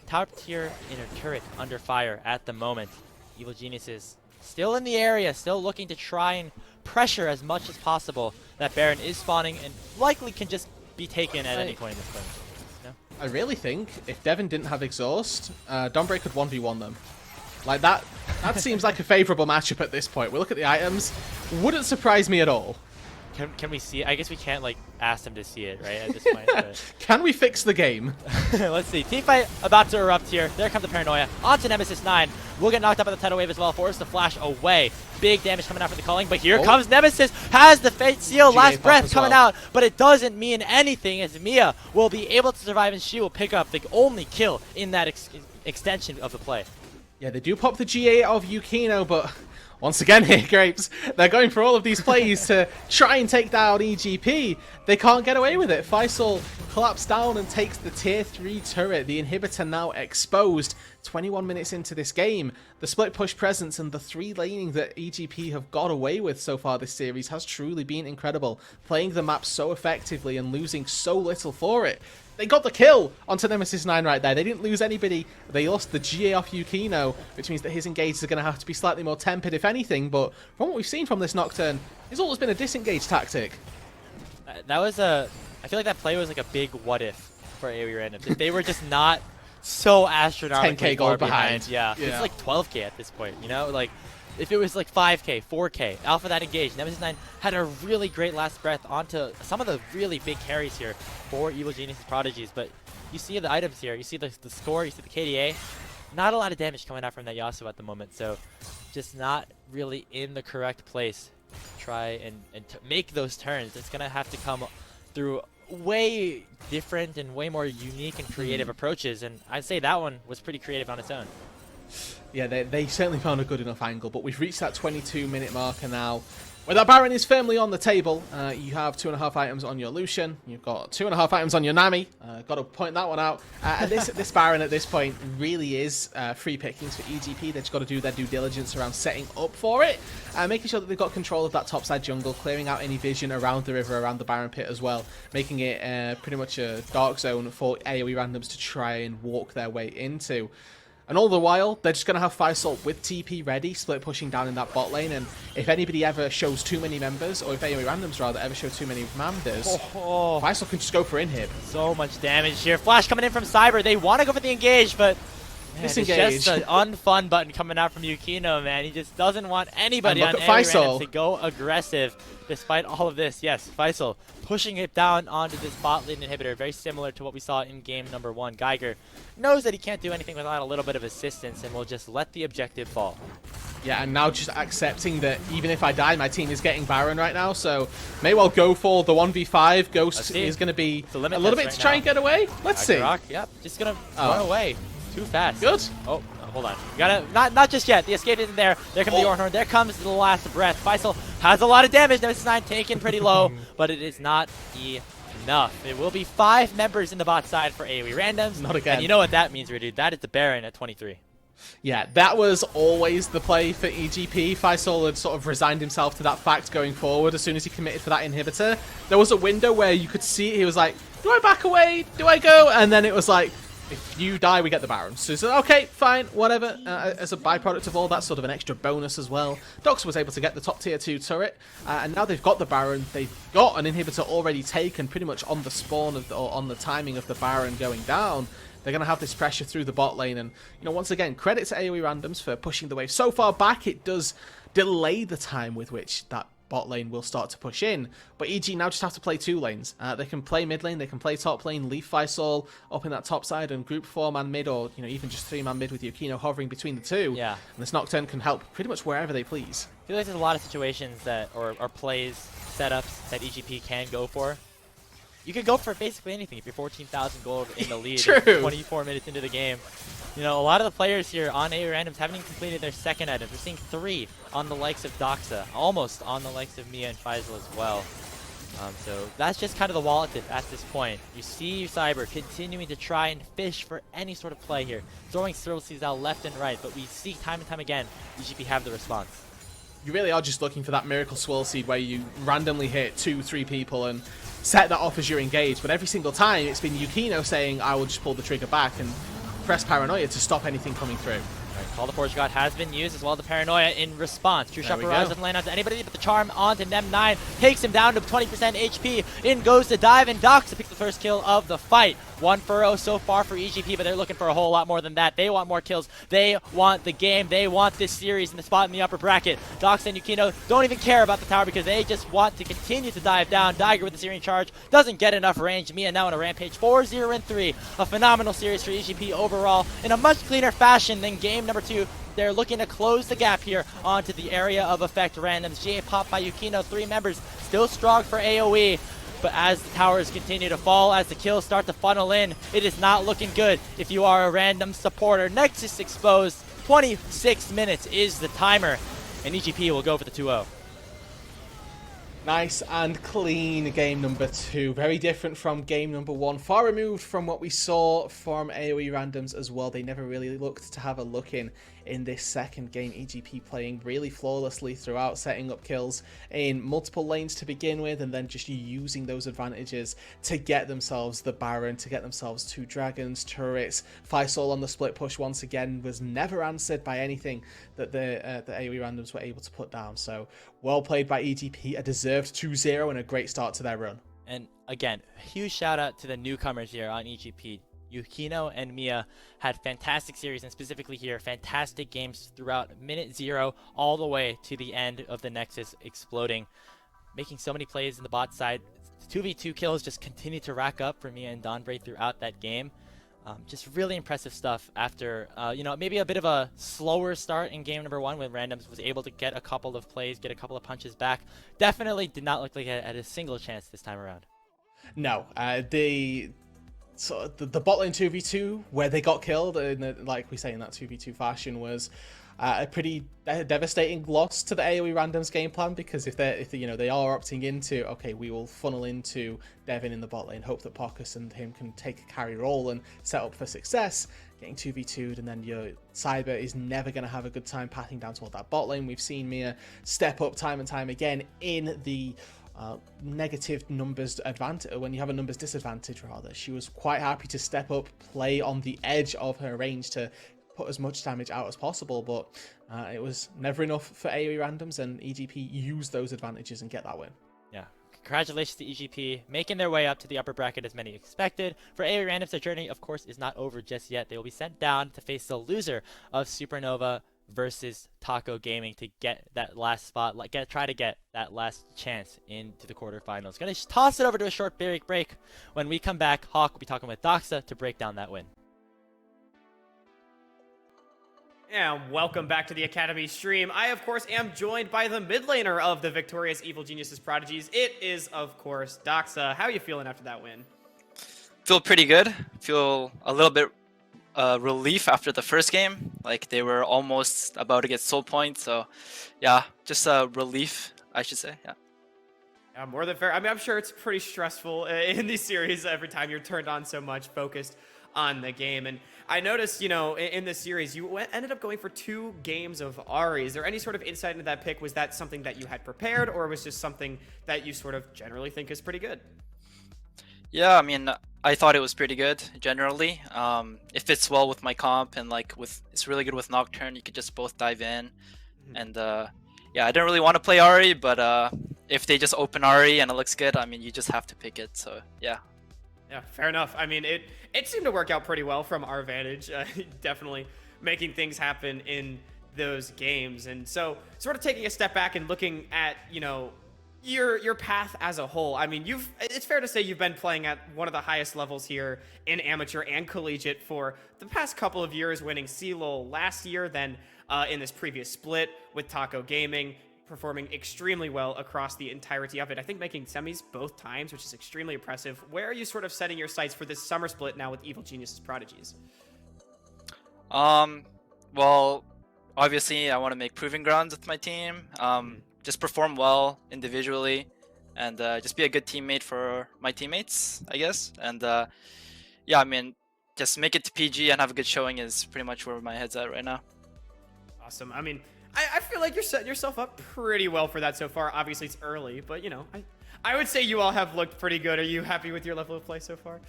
Top tier inner turret under fire at the moment. Evil Geniuses still in the area, still looking to try and pressure as much as possible. That Baron is spawning and likely can just be taken at any point in this game. No?
I really think if Devin didn't have exhaust, Donbray could 1v1 them. Like that seems like a favorable matchup at this point. We look at the items, wouldn't surprise me at all.
Can we see it? I guess we can't like ask them to see it, right, at this point. But
Can we fix the game?
let's see. Teamfight about to erupt here. There comes the Paranoia. Onto Nemesis 9. Will get knocked up by the tidal wave as well. Forced to flash away. Big damage coming out from the calling, but here comes Nemesis. Has the Fate Seal. Last breath coming out, but it doesn't mean anything as Mia will be able to survive and she will pick up the only kill in that extension of the play.
Yeah, they do pop the GA of Yukino, but once again here, Grapes, they're going for all of these plays to try and take down EGP. They can't get away with it. Faisal collapsed down and takes the tier 3 turret. The inhibitor now exposed. 21 minutes into this game. The split push presence and the 3 laning that EGP have got away with so far this series has truly been incredible. Playing the map so effectively and losing so little for it. They got the kill onto Nemesis 9 right there. They didn't lose anybody. They lost the GA off Yukino, which means that his engages are going to have to be slightly more tempered, if anything. But from what we've seen from this Nocturne, it's always been a disengage tactic.
That was a... I feel like that play was like a big what if for AOE randoms. If they were just not so astronomically
10K gold
far
behind.
Yeah. It's like 12K at this point, you know? Like, if it was like 5K, 4K, Alpha that engaged, Nemesis 9 had a really great last breath onto some of the really big carries here for Evil Geniuses Prodigies. But you see the items here, you see the score, you see the KDA. Not a lot of damage coming out from that Yasuo at the moment, so just not really in the correct place to try and to make those turns. It's going to have to come through way different and way more unique and creative approaches, and I'd say that one was pretty creative on its own.
Yeah, they certainly found a good enough angle, but we've reached that 22-minute marker now. Where that Baron is firmly on the table, you have 2.5 items on your Lucian, you've got 2.5 items on your Nami, got to point that one out. And this Baron at this point really is free pickings for EGP. They've just got to do their due diligence around setting up for it, making sure that they've got control of that topside jungle, clearing out any vision around the river, around the Baron pit as well, making it pretty much a dark zone for AOE randoms to try and walk their way into. And all the while, they're just going to have Faisal with TP ready, split pushing down in that bot lane, and if anybody ever shows too many members, or if AOE randoms rather ever show too many members, Faisal can just go for inhib.
So much damage here. Flash coming in from Cyber. They want to go for the engage, but Man,
Disengage.
it's just an unfun button coming out from Yukino, man. He just doesn't want anybody
And
on
look at
AOE
Faisal.
randoms to go aggressive despite all of this. Yes, Faisal pushing it down onto this bot lane inhibitor, very similar to what we saw in game number 1. Geiger knows that he can't do anything without a little bit of assistance and will just let the objective fall.
Yeah, and now just accepting that even if I die, my team is getting Baron right now, so may well go for the 1v5. Ghost is going to be a little bit to try and get away. Let's see.
Rock, yep, just going to run away. Too fast.
Good.
Oh, hold on. You gotta, not just yet. The escape isn't there. There comes the Ornhorn. There comes the last breath. Faisal has a lot of damage. Nemesis 9 taken pretty low, but it is not enough. It will be 5 members in the bot side for AOE randoms.
Not again.
And you know what that means, dude. That is the Baron at 23.
Yeah, that was always the play for EGP. Faisal had sort of resigned himself to that fact going forward as soon as he committed for that inhibitor. There was a window where you could see he was like, do I back away? Do I go? And then it was like, if you die, we get the Baron. So he said, okay, fine, whatever. As a byproduct of all that, sort of an extra bonus as well. Dox was able to get the top tier 2 turret, and now they've got the Baron. They've got an inhibitor already taken pretty much on the spawn of or on the timing of the Baron going down. They're going to have this pressure through the bot lane. And, you know, once again, credit to AOE Randoms for pushing the wave so far back. It does delay the time with which that bot lane will start to push in, but EG now just have to play 2 lanes. They can play mid lane, they can play top lane, leave Faisal up in that top side and group 4-man mid, or you know, even just 3-man mid with Yukino hovering between the 2.
Yeah.
And this Nocturne can help pretty much wherever they please.
I feel like there's a lot of situations that, or plays, setups that EGP can go for. You can go for basically anything if you're 14,000 gold in the lead.
True.
24 minutes into the game. You know, a lot of the players here on AOE Randoms haven't even completed their second item. We're seeing 3 on the likes of Doxa, almost on the likes of Mia and Faisal as well. So that's just kind of the wallet at this point. You see Cyber continuing to try and fish for any sort of play here, throwing Thrill Seeds out left and right, but we see time and time again, EGP have the response.
You really are just looking for that miracle swirl seed where you randomly hit 2-3 people and set that off as you're engaged, but every single time it's been Yukino saying, I will just pull the trigger back and press Paranoia to stop anything coming through.
Call the Forge God has been used, as well as the Paranoia in response. True Shot Barrage doesn't land onto anybody, but the Charm onto Nem9 takes him down to 20% HP. In goes the dive, and Doxa picks the first kill of the fight. 1 furrow so far for EGP, but they're looking for a whole lot more than that. They want more kills. They want the game. They want this series in the spot in the upper bracket. Doxa and Yukino don't even care about the tower because they just want to continue to dive down. Dagger with the Syrian charge doesn't get enough range. Mia now in a rampage 4-0-3. A phenomenal series for EGP overall in a much cleaner fashion than game number 2. They're looking to close the gap here onto the area of effect randoms. GA popped by Yukino, 3 members, still strong for AoE. But as the towers continue to fall, as the kills start to funnel in, it is not looking good if you are a random supporter. Nexus exposed, 26 minutes is the timer, and EGP will go for the 2-0.
Nice and clean game number 2. Very different from game number 1. Far removed from what we saw from AOE Randoms as well. They never really looked to have a look in this second game. EGP playing really flawlessly throughout, setting up kills in multiple lanes to begin with, and then just using those advantages to get themselves the Baron, to get themselves 2 dragons, turrets. Faisal on the split push once again was never answered by anything that the AOE Randoms were able to put down. So well played by EGP, a deserved 2-0 and a great start to their run.
And again, huge shout out to the newcomers here on EGP. Yukino and Mia had fantastic series, and specifically here, fantastic games throughout minute 0 all the way to the end of the Nexus exploding. Making so many plays in the bot side. 2v2 kills just continue to rack up for Mia and Donbray throughout that game. Just really impressive stuff after, you know, maybe a bit of a slower start in game number 1 when Randoms was able to get a couple of plays, get a couple of punches back. Definitely did not look like it had a single chance this time around.
No, the bot lane 2v2 where they got killed, and like we say in that 2v2 fashion, was a pretty devastating loss to the AOE Randoms game plan, because if you know, they are opting into, okay, we will funnel into Devin in the bot lane, hope that Pocus and him can take a carry role and set up for success. Getting 2v2'd, and then your Cyber is never going to have a good time pathing down toward that bot lane. We've seen Mia step up time and time again in the negative numbers advantage, when you have a numbers disadvantage rather. She was quite happy to step up, play on the edge of her range to put as much damage out as possible, but it was never enough for AOE Randoms, and EGP used those advantages and get that win.
Yeah, congratulations to EGP, making their way up to the upper bracket as many expected. For AOE Randoms, their journey, of course, is not over just yet. They will be sent down to face the loser of Supernova versus Taco Gaming to get that last spot, try to get that last chance into the quarterfinals. Gonna toss it over to a short break. When we come back, Hawk will be talking with Doxa to break down that win.
And welcome back to the Academy stream. I, of course, am joined by the mid laner of the victorious Evil Geniuses Prodigies. It is, of course, Doxa. How are you feeling after that win?
Feel pretty good. Feel a little bit relief after the first game. Like they were almost about to get soul points. So yeah, just a relief, I should say. Yeah.
Yeah, more than fair. I mean, I'm sure it's pretty stressful in these series every time you're turned on so much, focused on the game. And I noticed, you know, in this series, you ended up going for 2 games of Ahri. Is there any sort of insight into that pick? Was that something that you had prepared, or was just something that you sort of generally think is pretty good?
Yeah, I mean, I thought it was pretty good generally. It fits well with my comp, and like it's really good with Nocturne. You could just both dive in, and yeah, I didn't really want to play Ahri, but if they just open Ahri and it looks good, I mean, you just have to pick it. So yeah.
Yeah, fair enough. I mean, it seemed to work out pretty well from our vantage. Definitely making things happen in those games. And so, sort of taking a step back and looking at, you know, your path as a whole. I mean, it's fair to say you've been playing at one of the highest levels here in amateur and collegiate for the past couple of years, winning CLOL last year, then in this previous split with Taco Gaming, performing extremely well across the entirety of it. I think making semis both times, which is extremely impressive. Where are you sort of setting your sights for this summer split now with Evil Geniuses Prodigies?
Well, obviously I want to make proving grounds with my team. Just perform well individually, and just be a good teammate for my teammates, I guess. And yeah, I mean, just make it to PG and have a good showing is pretty much where my head's at right now.
Awesome. I mean, I feel like you're setting yourself up pretty well for that so far. Obviously, it's early, but, you know, I would say you all have looked pretty good. Are you happy with your level of play so far?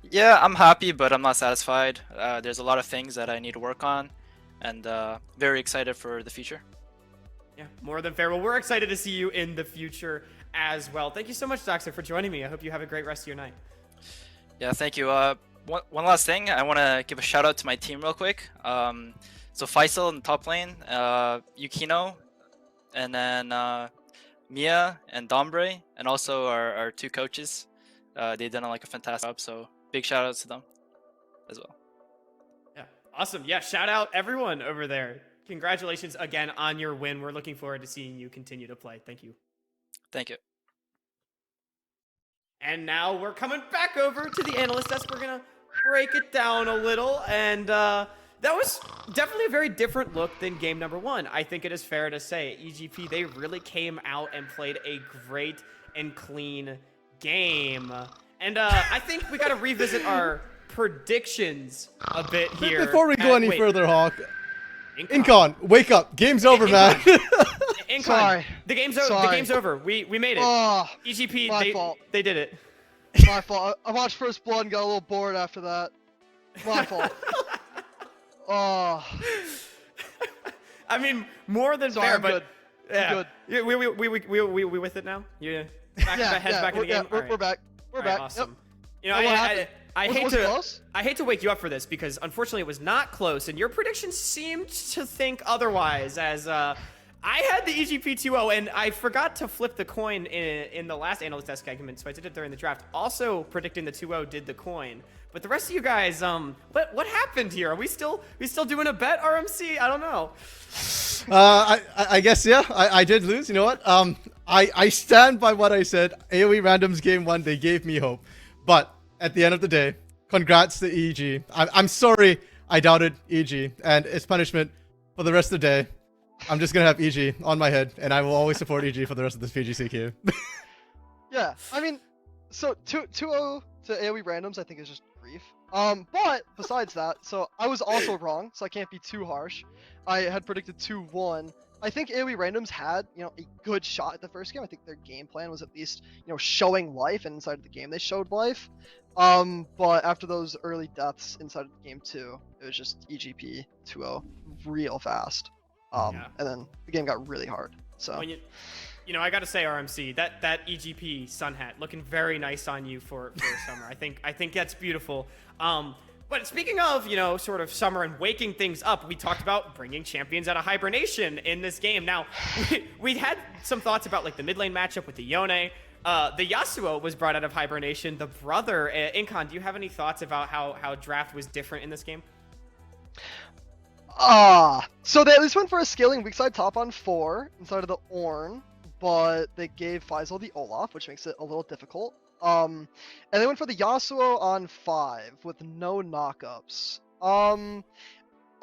Yeah, I'm happy, but I'm not satisfied. There's a lot of things that I need to work on, and very excited for the future.
Yeah, more than fair. Well, we're excited to see you in the future as well. Thank you so much, Doxa, for joining me. I hope you have a great rest of your night.
Yeah, thank you. One last thing, I want to give a shout out to my team real quick. So Faisal in the top lane, Yukino, and then Mia and Dombre, and also our 2 coaches. They've done like a fantastic job, so big shout outs to them as well.
Yeah, awesome. Yeah, shout out everyone over there. Congratulations again on your win. We're looking forward to seeing you continue to play. Thank you.
Thank you.
And now we're coming back over to the analyst desk. We're going to break it down a little, and that was definitely a very different look than game number 1. I think it is fair to say EGP, they really came out and played a great and clean game. And I think we got to revisit our predictions a bit here.
Before we go any
wait.
further, Hawk, Incon, wake up. Game's over, man.
Incon,
Sorry.
The game's over.
Sorry.
The game's over. We made it.
Oh,
EGP,
my fault.
they did it.
My fault. I watched First Blood and got a little bored after that. My fault. Oh.
I mean, more than
Sorry,
fair,
I'm
but
good.
yeah.
Good.
Yeah, we with it now. Yeah. Heads back in the game.
We're back. We're
All right,
back.
awesome.
Yep.
You know,
Oh, what happened?
I hate
Was it
to
close?
I hate to wake you up for this because unfortunately it was not close, and your predictions seemed to think otherwise. As I had the EGP 2-0, and I forgot to flip the coin in the last analyst desk segment, so I did it during the draft. Also predicting the 2-0 did the coin, but the rest of you guys, what happened here? Are we still doing a bet, RMC? I don't know.
I guess, yeah, I did lose. You know what? I stand by what I said. AOE Randoms game 1, they gave me hope. But at the end of the day, congrats to EG. I'm sorry I doubted EG, and it's punishment for the rest of the day. I'm just going to have EG on my head, and I will always support EG for the rest of this PGCQ.
Yeah, I mean, so 2-0 to AOE Randoms I think is just grief. But besides that, so I was also wrong, so I can't be too harsh. I had predicted 2-1. I think AOE Randoms had, you know, a good shot at the first game. I think their game plan was at least, you know, showing life, and inside of the game they showed life. But after those early deaths inside of game 2, it was just EGP 2-0 real fast.
Yeah.
And then the game got really hard. So
When you You know, I gotta say, RMC, that EGP sun hat looking very nice on you for summer. I think that's beautiful. But speaking of, you know, sort of summer and waking things up, we talked about bringing champions out of hibernation in this game. Now, we had some thoughts about like the mid lane matchup with the Yone. The Yasuo was brought out of hibernation. The brother, Incon, do you have any thoughts about how draft was different in this game?
So they at least went for a scaling weak side top on 4 inside of the Ornn, but they gave Faisal the Olaf, which makes it a little difficult. And they went for the Yasuo on 5 with no knockups. A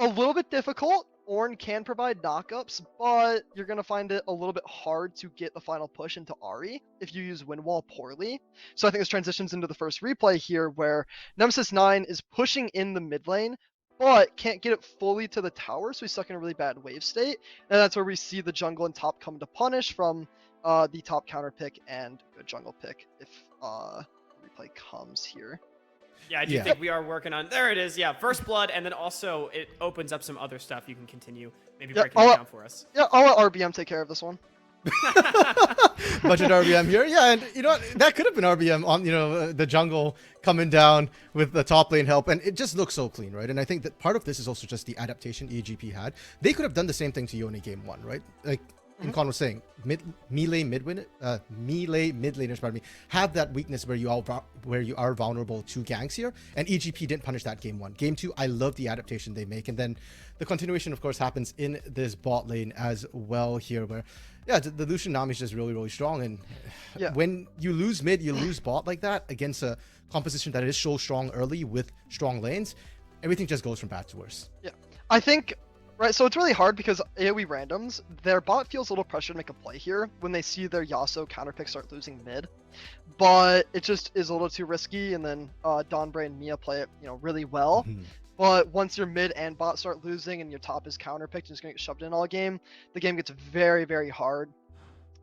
little bit difficult. Ornn can provide knockups, but you're going to find it a little bit hard to get the final push into Ahri if you use wind wall poorly. So I think this transitions into the first replay here where Nemesis 9 is pushing in the mid lane, but can't get it fully to the tower, so he's stuck in a really bad wave state. And that's where we see the jungle and top come to punish from the top counter pick and good jungle pick if the replay comes here.
Yeah, I do think we are working on. There it is. Yeah, first blood, and then also it opens up some other stuff. You can continue maybe breaking it down for us.
Yeah, I'll let RBM take care of this one.
Budget RBM here. Yeah, and you know what? That could have been RBM on, you know, the jungle coming down with the top lane help, and it just looks so clean, right? And I think that part of this is also just the adaptation EGP had. They could have done the same thing to Yone game 1, right? Like Incon was saying, melee mid laners, pardon me, have that weakness where you are vulnerable to ganks here, and EGP didn't punish that game 1. Game 2, I love the adaptation they make, and then the continuation, of course, happens in this bot lane as well here, where the Lucian Nami is just really, really strong, and when you lose mid, you lose bot like that against a composition that is so strong early with strong lanes, everything just goes from bad to worse.
Yeah, I think. Right, so it's really hard because AoE randoms, their bot feels a little pressure to make a play here when they see their Yasuo counterpick start losing mid. But it just is a little too risky, and then Dawnbray and Mia play it, you know, really well. But once your mid and bot start losing and your top is counterpicked and just gonna get shoved in all game, the game gets very, very hard.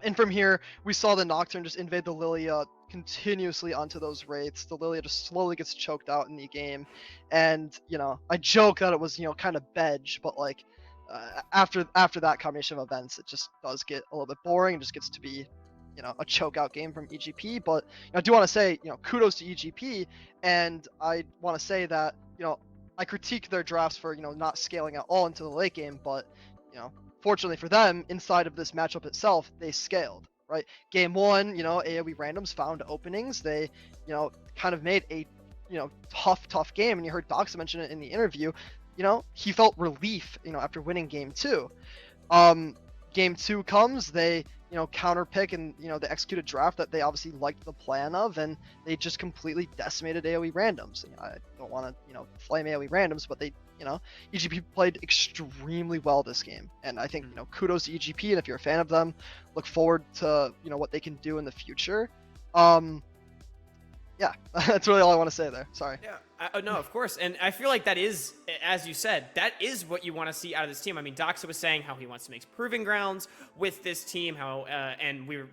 And from here, we saw the Nocturne just invade the Lilia continuously onto those Wraiths. The Lilia just slowly gets choked out in the game. And, you know, I joke that it was, you know, kind of bedge, but like after that combination of events, it just does get a little bit boring and just gets to be, you know, a choke out game from EGP. But you know, I do want to say, you know, kudos to EGP. And I want to say that, you know, I critique their drafts for, you know, not scaling at all into the late game, but, you know, fortunately for them, inside of this matchup itself, they scaled, right? Game 1, you know, AoE randoms found openings. They, you know, kind of made a, you know, tough game. And you heard Doxa mention it in the interview. You know, he felt relief, you know, after winning Game 2. Game 2 comes, they, you know, counter pick and, you know, they execute a draft that they obviously liked the plan of, and they just completely decimated AoE randoms. You know, I don't want to, you know, flame AoE randoms, but they, you know, EGP played extremely well this game. And I think, you know, kudos to EGP, and if you're a fan of them, look forward to, you know, what they can do in the future. Yeah, that's really all I want to say there. Sorry.
Yeah, no, of course. And I feel like that is, as you said, that is what you want to see out of this team. I mean, Doxa was saying how he wants to make proving grounds with this team, how, and we're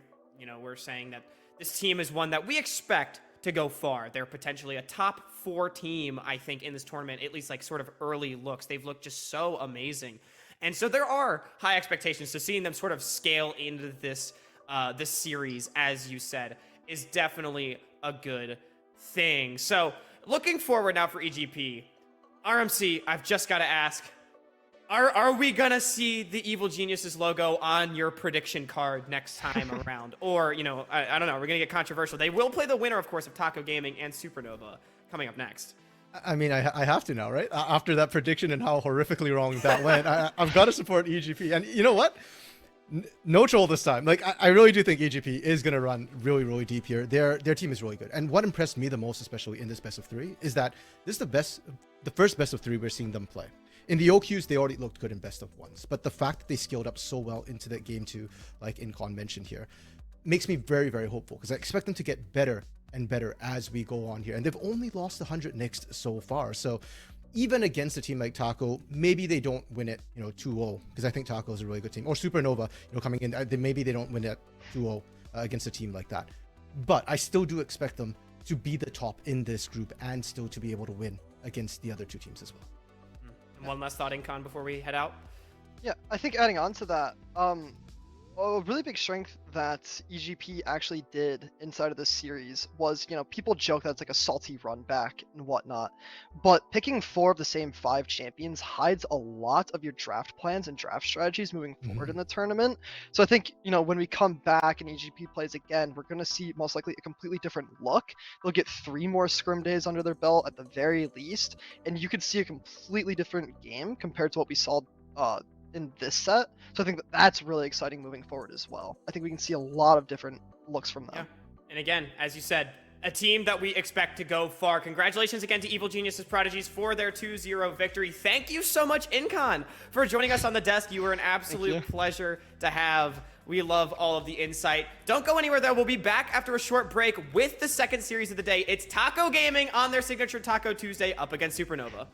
saying that this team is one that we expect to go far. They're potentially a top 4 team, I think, in this tournament, at least like sort of early looks. They've looked just so amazing. And so there are high expectations. So seeing them sort of scale into this series, as you said, is definitely a good thing. So looking forward now for EGP, RMC, I've just got to ask, are we gonna see the Evil Geniuses logo on your prediction card next time around? Or, you know, I don't know, we're gonna get controversial. They will play the winner, of course, of Taco Gaming and Supernova coming up next.
I mean, I have to now, right? After that prediction and how horrifically wrong that went, I've got to support EGP. And you know what? No troll this time. Like, I really do think EGP is going to run really, really deep here. Their team is really good. And what impressed me the most, especially in this best of 3, is that this is the first best of 3 we're seeing them play. In the OQs, they already looked good in best of 1s. But the fact that they scaled up so well into that game 2, like Incon mentioned here, makes me very, very hopeful. Because I expect them to get better and better as we go on here. And they've only lost 100 Nyx so far. So even against a team like Taco, maybe they don't win it, you know, 2-0, because I think Taco is a really good team. Or Supernova, you know, coming in, maybe they don't win it 2-0 against a team like that. But I still do expect them to be the top in this group and still to be able to win against the other 2 teams as well.
And one last thought, Incon, before we head out.
Yeah, I think adding on to that, a really big strength that EGP actually did inside of this series was, people joke that it's like a salty run back and whatnot, but picking 4 of the same 5 champions hides a lot of your draft plans and draft strategies moving forward in the tournament. So I think, when we come back and EGP plays again, we're going to see most likely a completely different look. They'll get 3 more scrim days under their belt at the very least, and you could see a completely different game compared to what we saw in this set. So I think that's really exciting moving forward as well. I think we can see a lot of different looks from them.
Yeah. And again, as you said, a team that we expect to go far. Congratulations again to Evil Geniuses Prodigies for their 2-0 victory. Thank you so much, Incon, for joining us on the desk. You were an absolute pleasure to have. We love all of the insight. Don't go anywhere, though. We'll be back after a short break with the second series of the day. It's Taco Gaming on their signature Taco Tuesday up against Supernova.